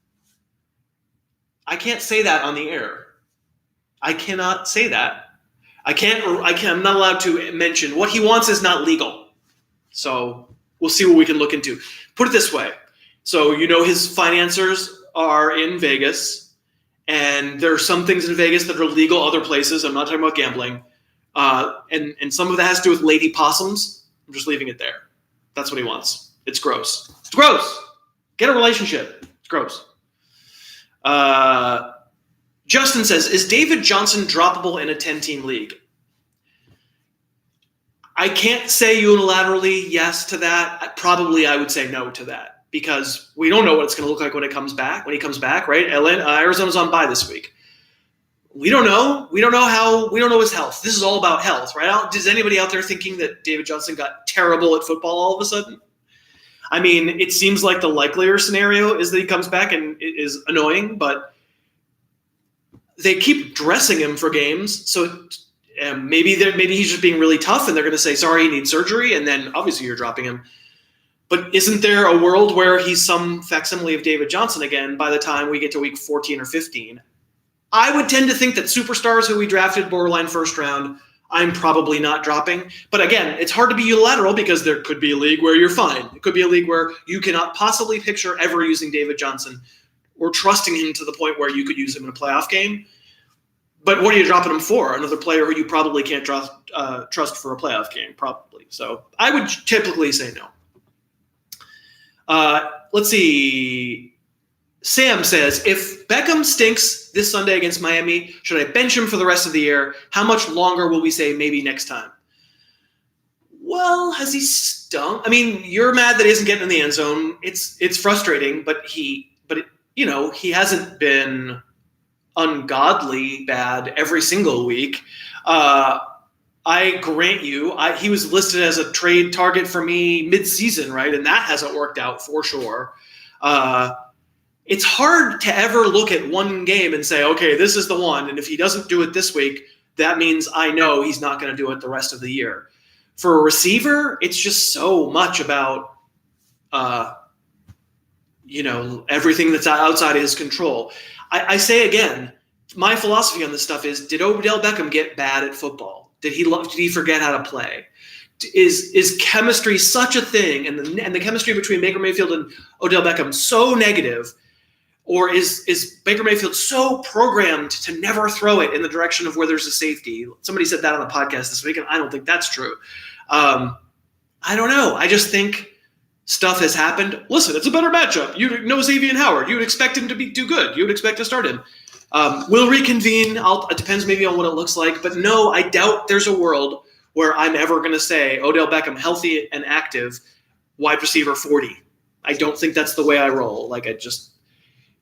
I can't say that on the air. I cannot say that. I'm not allowed to mention. What he wants is not legal. So we'll see what we can look into. Put it this way. So his financiers are in Vegas, and there are some things in Vegas that are legal, other places. I'm not talking about gambling. And some of that has to do with lady possums. I'm just leaving it there. That's what he wants. It's gross. It's gross. Get a relationship. It's gross. Justin says, is David Johnson droppable in a 10-team league? I can't say unilaterally yes to that. Probably I would say no to that because we don't know what it's going to look like when he comes back, right? Arizona's on bye this week. We don't know. We don't know his health. This is all about health, right? Is anybody out there thinking that David Johnson got terrible at football all of a sudden? I mean, it seems like the likelier scenario is that he comes back and it is annoying, but they keep dressing him for games. So maybe he's just being really tough and they're going to say, sorry, he needs surgery. And then obviously you're dropping him. But isn't there a world where he's some facsimile of David Johnson again by the time we get to week 14 or 15? I would tend to think that superstars who we drafted borderline first round, I'm probably not dropping. But again, it's hard to be unilateral because there could be a league where you're fine. It could be a league where you cannot possibly picture ever using David Johnson or trusting him to the point where you could use him in a playoff game. But what are you dropping him for? Another player who you probably can't trust for a playoff game, probably. So I would typically say no. Let's see. Sam says, if Beckham stinks this Sunday against Miami, should I bench him for the rest of the year? How much longer will we say maybe next time? Well, has he stunk? I mean, you're mad that he isn't getting in the end zone. It's frustrating, but he hasn't been ungodly bad every single week. I grant you, he was listed as a trade target for me mid-season, right? And that hasn't worked out for sure. It's hard to ever look at one game and say, okay, this is the one. And if he doesn't do it this week, that means I know he's not going to do it the rest of the year. For a receiver, it's just so much about, everything that's outside of his control. I say again, my philosophy on this stuff is, did Odell Beckham get bad at football? Did he forget how to play? Is chemistry such a thing, and the chemistry between Baker Mayfield and Odell Beckham so negative, or is Baker Mayfield so programmed to never throw it in the direction of where there's a safety? Somebody said that on a podcast this week, and I don't think that's true. I don't know. I just think stuff has happened. Listen, it's a better matchup. You know Xavier Howard. You would expect him to do good. You would expect to start him. We'll reconvene. It depends maybe on what it looks like. But no, I doubt there's a world where I'm ever going to say Odell Beckham healthy and active, wide receiver 40. I don't think that's the way I roll.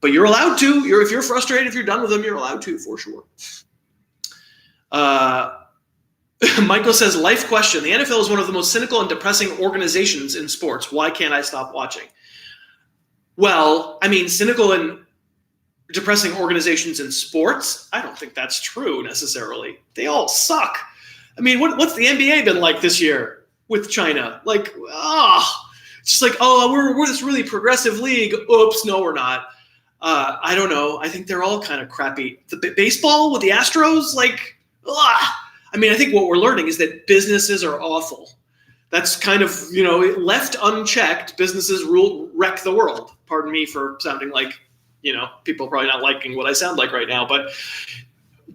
But you're allowed to. If you're frustrated, if you're done with them, you're allowed to for sure. Michael says, life question. The NFL is one of the most cynical and depressing organizations in sports. Why can't I stop watching? Well, I mean, cynical and depressing organizations in sports? I don't think that's true necessarily. They all suck. I mean, what's the NBA been like this year with China? It's just like, we're this really progressive league. Oops, no, we're not. I don't know. I think they're all kind of crappy. The baseball with the Astros, I mean, I think what we're learning is that businesses are awful. That's kind of, left unchecked, businesses wreck the world. Pardon me for sounding like, people are probably not liking what I sound like right now, but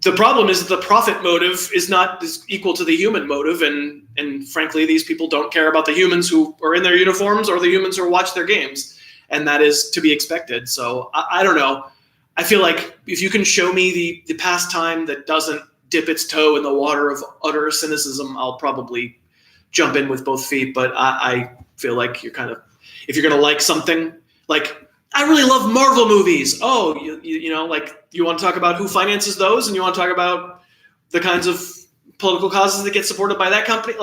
the problem is that the profit motive is not equal to the human motive, and frankly, these people don't care about the humans who are in their uniforms or the humans who watch their games, and that is to be expected. So I don't know. I feel like if you can show me the pastime that doesn't dip its toe in the water of utter cynicism, I'll probably jump in with both feet. But I feel like if you're going to like something, I really love Marvel movies. Oh, you want to talk about who finances those, and you want to talk about the kinds of political causes that get supported by that company?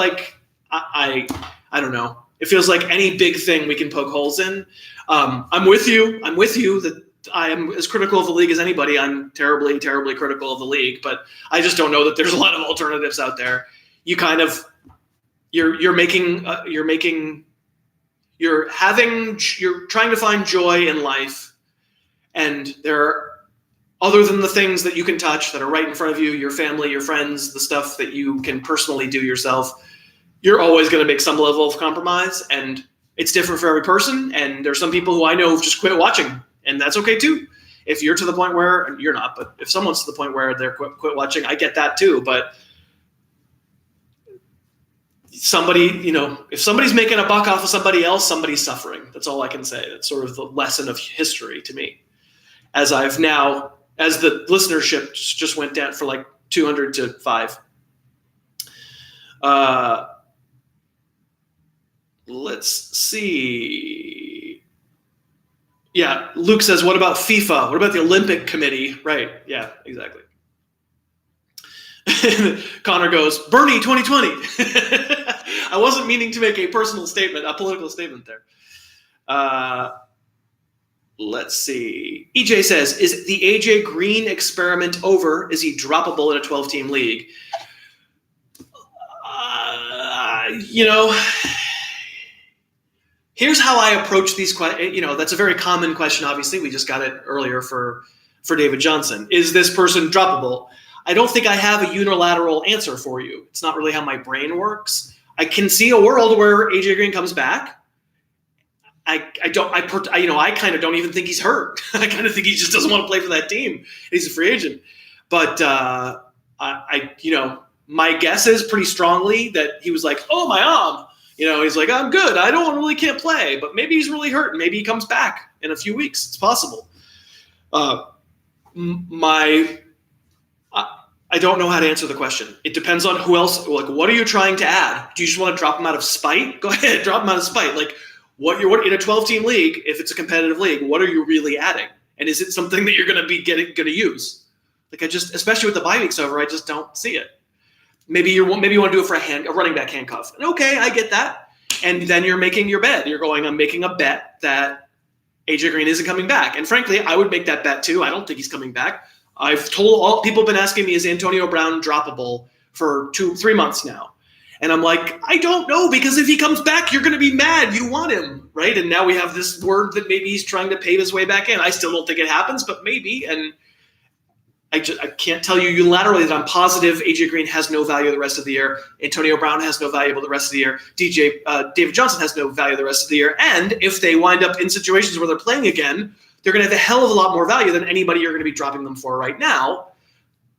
I don't know. It feels like any big thing we can poke holes in. I'm with you that I am as critical of the league as anybody. I'm terribly, terribly critical of the league, but I just don't know that there's a lot of alternatives out there. You kind of, you're trying to find joy in life, and there are, other than the things that you can touch that are right in front of you, your family, your friends, the stuff that you can personally do yourself, you're always going to make some level of compromise, and it's different for every person. And there's some people who I know who've just quit watching, and that's okay too. If you're to the point where, you're not, but if someone's to the point where they're quit watching, I get that too. But somebody, if somebody's making a buck off of somebody else, somebody's suffering. That's all I can say. That's sort of the lesson of history to me. As the listenership just went down for like 200 to 5. Let's see. Yeah, Luke says, what about FIFA? What about the Olympic Committee? Right, yeah, exactly. Connor goes, Bernie 2020. I wasn't meaning to make a personal statement, a political statement there. Let's see. EJ says, is the AJ Green experiment over? Is he droppable in a 12-team league? Here's how I approach these questions. That's a very common question, obviously. We just got it earlier for David Johnson. Is this person droppable? I don't think I have a unilateral answer for you. It's not really how my brain works. I can see a world where AJ Green comes back. I kind of don't even think he's hurt. I kind of think he just doesn't want to play for that team. He's a free agent. But my guess is pretty strongly that he was like, oh, my arm. He's like, I'm good. I can't play. But maybe he's really hurt. Maybe he comes back in a few weeks. It's possible. I don't know how to answer the question. It depends on who else. Like, what are you trying to add? Do you just want to drop him out of spite? Go ahead, drop him out of spite. Like, what in a 12-team league, if it's a competitive league, what are you really adding? And is it something that you're going to be going to use? Like, especially with the bye weeks over, I just don't see it. Maybe you want to do it for a running back handcuff. And okay, I get that. And then you're making your bet. You're going, I'm making a bet that AJ Green isn't coming back. And frankly, I would make that bet too. I don't think he's coming back. I've told people have been asking me, is Antonio Brown droppable for 2-3 months now? And I'm like, I don't know, because if he comes back, you're going to be mad. You want him, right? And now we have this word that maybe he's trying to pave his way back in. I still don't think it happens, but maybe. And I can't tell you unilaterally that I'm positive AJ Green has no value the rest of the year. Antonio Brown has no value the rest of the year. David Johnson has no value the rest of the year. And if they wind up in situations where they're playing again, they're going to have a hell of a lot more value than anybody you're going to be dropping them for right now.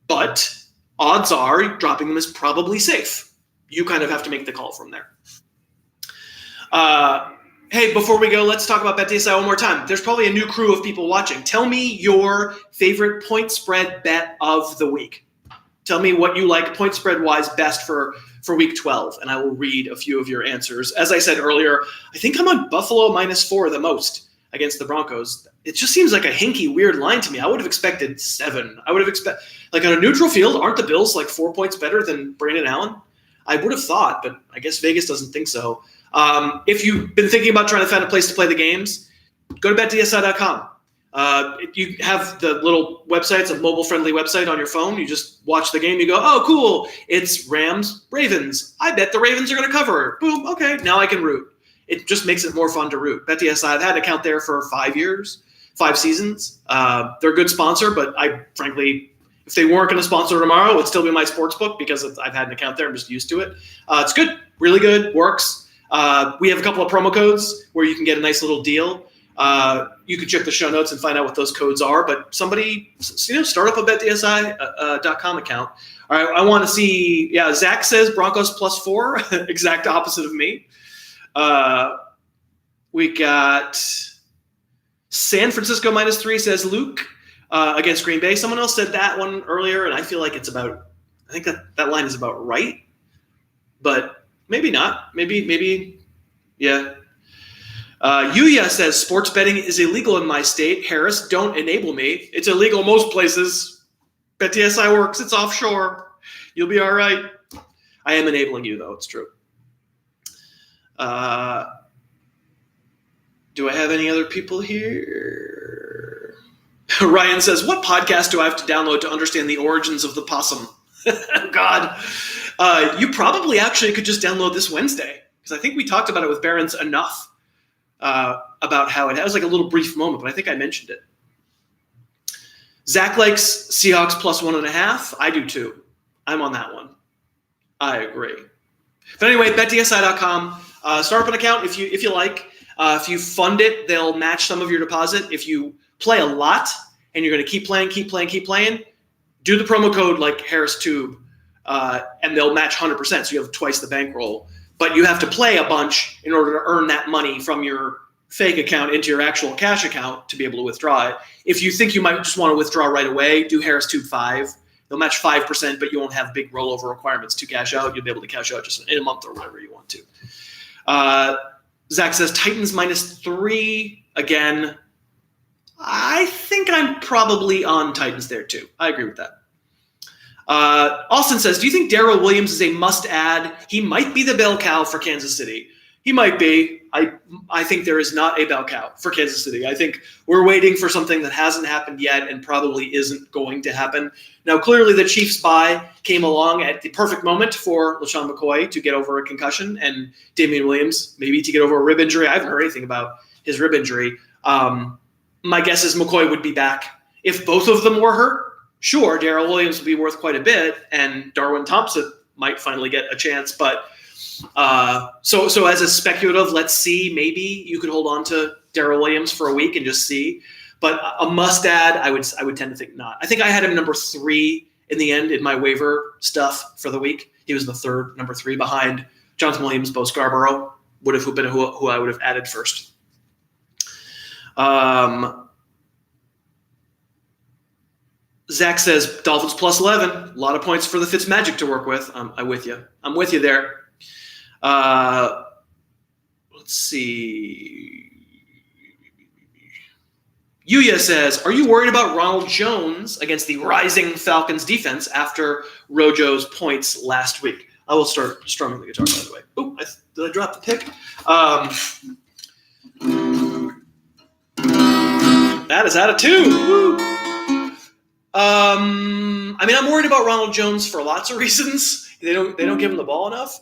But odds are dropping them is probably safe. You kind of have to make the call from there. Hey, before we go, let's talk about BetDSI one more time. There's probably a new crew of people watching. Tell me your favorite point spread bet of the week. Tell me what you like point spread wise best for week 12, and I will read a few of your answers. As I said earlier, I think I'm on Buffalo -4 the most against the Broncos. It just seems like a hinky, weird line to me. I would have expected 7. I would have expected, like, on a neutral field, aren't the Bills like 4 points better than Brandon Allen? I would have thought, but I guess Vegas doesn't think so. If you've been thinking about trying to find a place to play the games, go to betdsi.com. You have the little website. It's a mobile-friendly website on your phone. You just watch the game. You go, oh, cool. It's Rams, Ravens. I bet the Ravens are going to cover. Boom. Okay, now I can root. It just makes it more fun to root. BetDSI, I've had an account there for 5 years, 5 seasons. They're a good sponsor, but frankly, if they weren't going to sponsor tomorrow, it would still be my sports book because I've had an account there. I'm just used to it. It's good, really good, works. We have a couple of promo codes where you can get a nice little deal. You can check the show notes and find out what those codes are. But somebody, start up a betdsi.com account. All right, I want to see. Yeah, Zach says Broncos +4, exact opposite of me. We got San Francisco -3, says Luke, against Green Bay. Someone else said that one earlier, and I feel like I think that line is about right, but maybe not. Maybe, yeah. Yuya says sports betting is illegal in my state. Harris, don't enable me. It's illegal most places. BetDSI works. It's offshore. You'll be all right. I am enabling you, though. It's true. Do I have any other people here? Ryan says, what podcast do I have to download to understand the origins of the possum? God. You probably actually could just download this Wednesday, because I think we talked about it with Barron's enough about how it has like a little brief moment, but I think I mentioned it. Zach likes Seahawks plus 1.5. I do too. I'm on that one. I agree. But anyway, betdsi.com. Start up an account if you like. If you fund it, they'll match some of your deposit. If you play a lot and you're going to keep playing, do the promo code like Harris Tube, and they'll match 100%. So you have twice the bankroll. But you have to play a bunch in order to earn that money from your fake account into your actual cash account to be able to withdraw it. If you think you might just want to withdraw right away, do Harris Tube 5. They'll match 5%, but you won't have big rollover requirements to cash out. You'll be able to cash out just in a month or whatever you want to. Zach says Titans -3. Again, I think I'm probably on Titans there too. I agree with that. Austin says, do you think Darrell Williams is a must-add? He might be the bell cow for Kansas City. He might be. I think there is not a bell cow for Kansas City. I think we're waiting for something that hasn't happened yet and probably isn't going to happen. Now, clearly the Chiefs' bye came along at the perfect moment for LaShawn McCoy to get over a concussion and Damian Williams maybe to get over a rib injury. I haven't heard anything about his rib injury. My guess is McCoy would be back. If both of them were hurt, sure, Darrell Williams would be worth quite a bit, and Darwin Thompson might finally get a chance. But so as a speculative, let's see, maybe you could hold on to Darrell Williams for a week and just see. But a must-add, I would tend to think not. I think I had him number 3 in the end in my waiver stuff for the week. He was the third, number 3 behind Jonathan Williams, Bo Scarborough, would have been who I would have added first. Zach says Dolphins plus 11. A lot of points for the Fitzmagic to work with. I'm with you. I'm with you there. Let's see. Yuya says, are you worried about Ronald Jones against the rising Falcons defense after Rojo's points last week? I will start strumming the guitar, by the way. Oh, did I drop the pick? That is out of 2. Woo. I mean, I'm worried about Ronald Jones for lots of reasons. They don't give him the ball enough.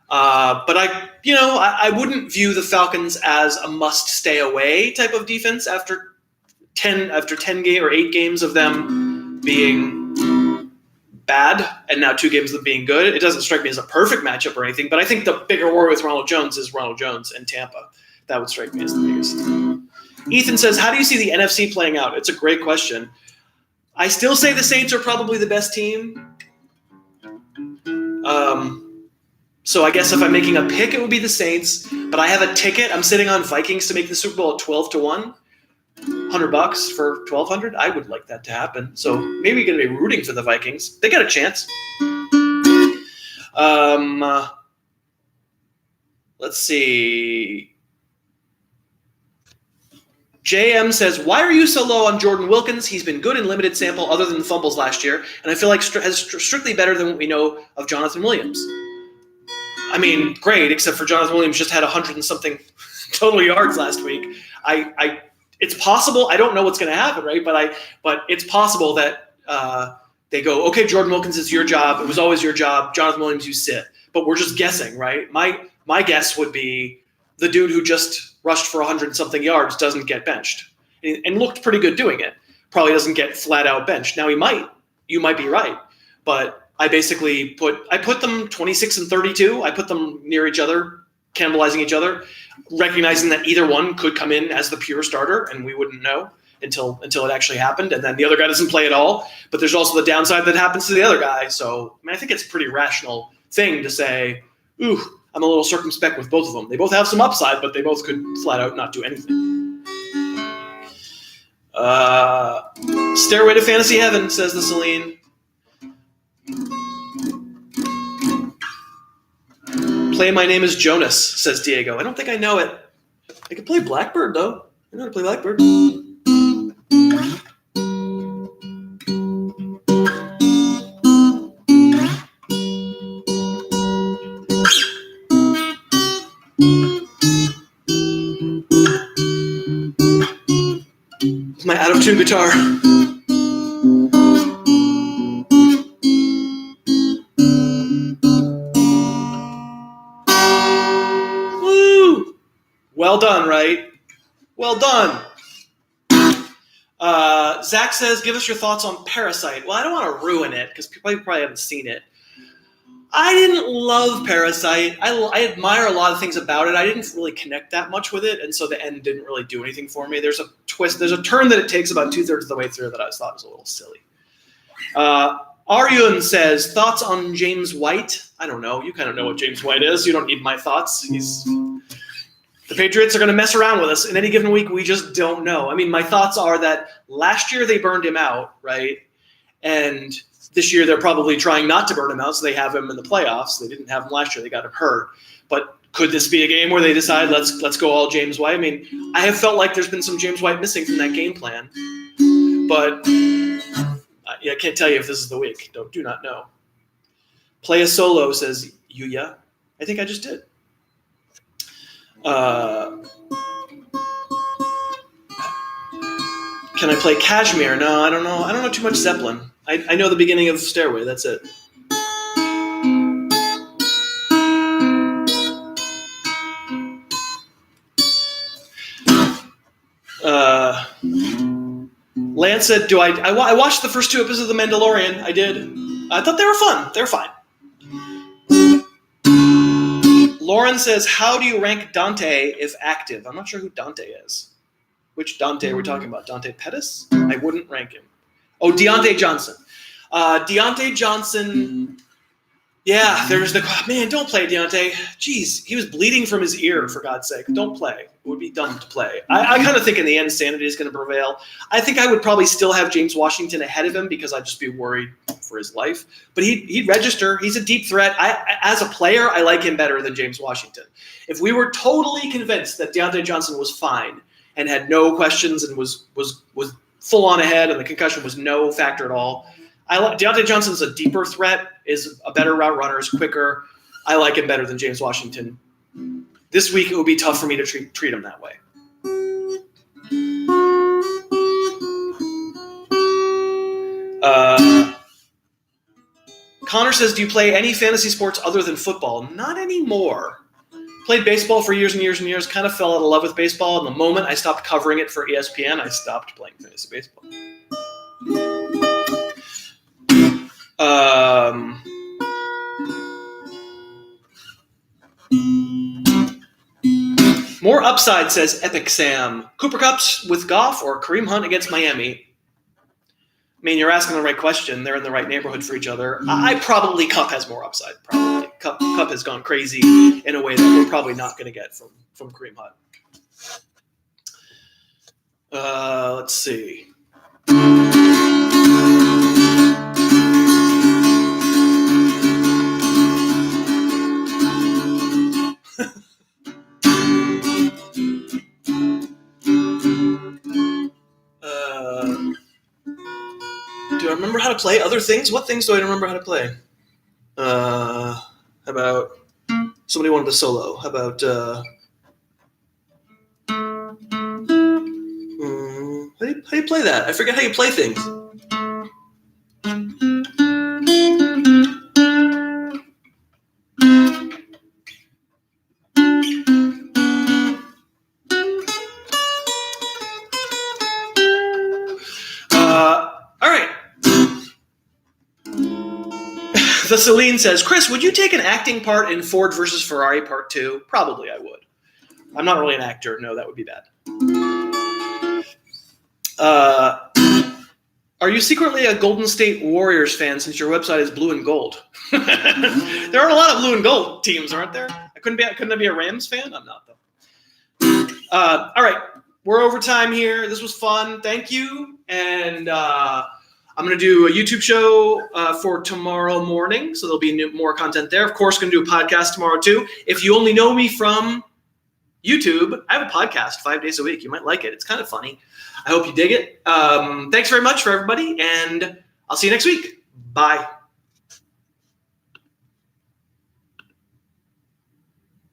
But I wouldn't view the Falcons as a must stay away type of defense after 10 game or 8 games of them being bad and now 2 games of them being good. It doesn't strike me as a perfect matchup or anything, but I think the bigger worry with Ronald Jones is Ronald Jones and Tampa. That would strike me as the biggest. Ethan says, how do you see the NFC playing out? It's a great question. I still say the Saints are probably the best team. So I guess if I'm making a pick, it would be the Saints. But I have a ticket. I'm sitting on Vikings to make the Super Bowl at 12-1. $100 for $1,200. I would like that to happen. So maybe you're going to be rooting for the Vikings. They got a chance. Let's see. JM says, why are you so low on Jordan Wilkins? He's been good in limited sample other than the fumbles last year, and I feel like strictly better than what we know of Jonathan Williams. I mean, great, except for Jonathan Williams just had 100 and something total yards last week. It's possible. I don't know what's going to happen, right? But it's possible that they go, okay, Jordan Wilkins, it's your job. It was always your job. Jonathan Williams, you sit. But we're just guessing, right? My guess would be the dude who just rushed for 100 and something yards doesn't get benched and looked pretty good doing it. Probably doesn't get flat out benched. Now he might. You might be right, but I basically put them 26 and 32. I put them near each other, cannibalizing each other, recognizing that either one could come in as the pure starter, and we wouldn't know until it actually happened. And then the other guy doesn't play at all. But there's also the downside that happens to the other guy. So I think it's a pretty rational thing to say, ooh, I'm a little circumspect with both of them. They both have some upside, but they both could flat out not do anything. Stairway to Fantasy Heaven, says the Celine. Play My Name is Jonas, says Diego. I don't think I know it. I can play Blackbird, though. I know how to play Blackbird. with my out-of-tune guitar. Woo! Well done, right? Well done. Zach says, give us your thoughts on Parasite. Well, I don't want to ruin it because people probably haven't seen it. I didn't love Parasite. I admire a lot of things about it. I didn't really connect that much with it, and so the end didn't really do anything for me. There's a twist. There's a turn that it takes about 2/3 of the way through that I thought was a little silly. Aryun says, thoughts on James White? I don't know. You kind of know what James White is. You don't need my thoughts. The Patriots are going to mess around with us in any given week. We just don't know. I mean, my thoughts are that last year they burned him out, right? And this year they're probably trying not to burn him out, so they have him in the playoffs. They didn't have him last year. They got him hurt. But could this be a game where they decide, let's go all James White? I mean, I have felt like there's been some James White missing from that game plan. But I can't tell you if this is the week. Do not know. Play a solo, says Yuya. I think I just did. Can I play Kashmir? No, I don't know. I don't know too much Zeppelin. I know the beginning of Stairway. That's it. Lance said, I watched the first 2 episodes of The Mandalorian. I did. I thought they were fun. They're fine. Lauren says, how do you rank Dante if active? I'm not sure who Dante is. Which Dante are we talking about? Dante Pettis? I wouldn't rank him. Oh, Deontay Johnson. Deontay Johnson. Yeah, there's man, don't play Deontay. Jeez, he was bleeding from his ear, for God's sake. Don't play. It would be dumb to play. I kind of think in the end, sanity is going to prevail. I think I would probably still have James Washington ahead of him because I'd just be worried for his life. But he'd register. He's a deep threat. As a player, I like him better than James Washington. If we were totally convinced that Deontay Johnson was fine and had no questions and was full on ahead and the concussion was no factor at all, Deontay Johnson's a deeper threat, is a better route runner, is quicker. I like him better than James Washington. This week it would be tough for me to treat him that way. Connor says, do you play any fantasy sports other than football? Not anymore. Played baseball for years and years and years, kind of fell out of love with baseball. And the moment I stopped covering it for ESPN, I stopped playing fantasy baseball. More upside, says Epic Sam. Cooper Kupp's with Goff or Kareem Hunt against Miami? I mean, you're asking the right question. They're in the right neighborhood for each other. Probably Kupp has more upside. Probably Kupp has gone crazy in a way that we're probably not going to get from Kareem Hunt. Let's see. Do I remember how to play other things? What things do I remember how to play? How about somebody wanted a solo? How about how do you play that? I forget how you play things. All right. The Celine says, Chris, would you take an acting part in Ford versus Ferrari Part 2? Probably I would. I'm not really an actor. No, that would be bad. Are you secretly a Golden State Warriors fan since your website is blue and gold? There are a lot of blue and gold teams, aren't there? Couldn't I be a Rams fan? I'm not, though. All right. We're over time here. This was fun. Thank you. And I'm going to do a YouTube show for tomorrow morning, so there'll be more content there. Of course, going to do a podcast tomorrow, too. If you only know me from YouTube, I have a podcast 5 days a week. You might like it. It's kind of funny. I hope you dig it. Thanks very much for everybody, and I'll see you next week. Bye.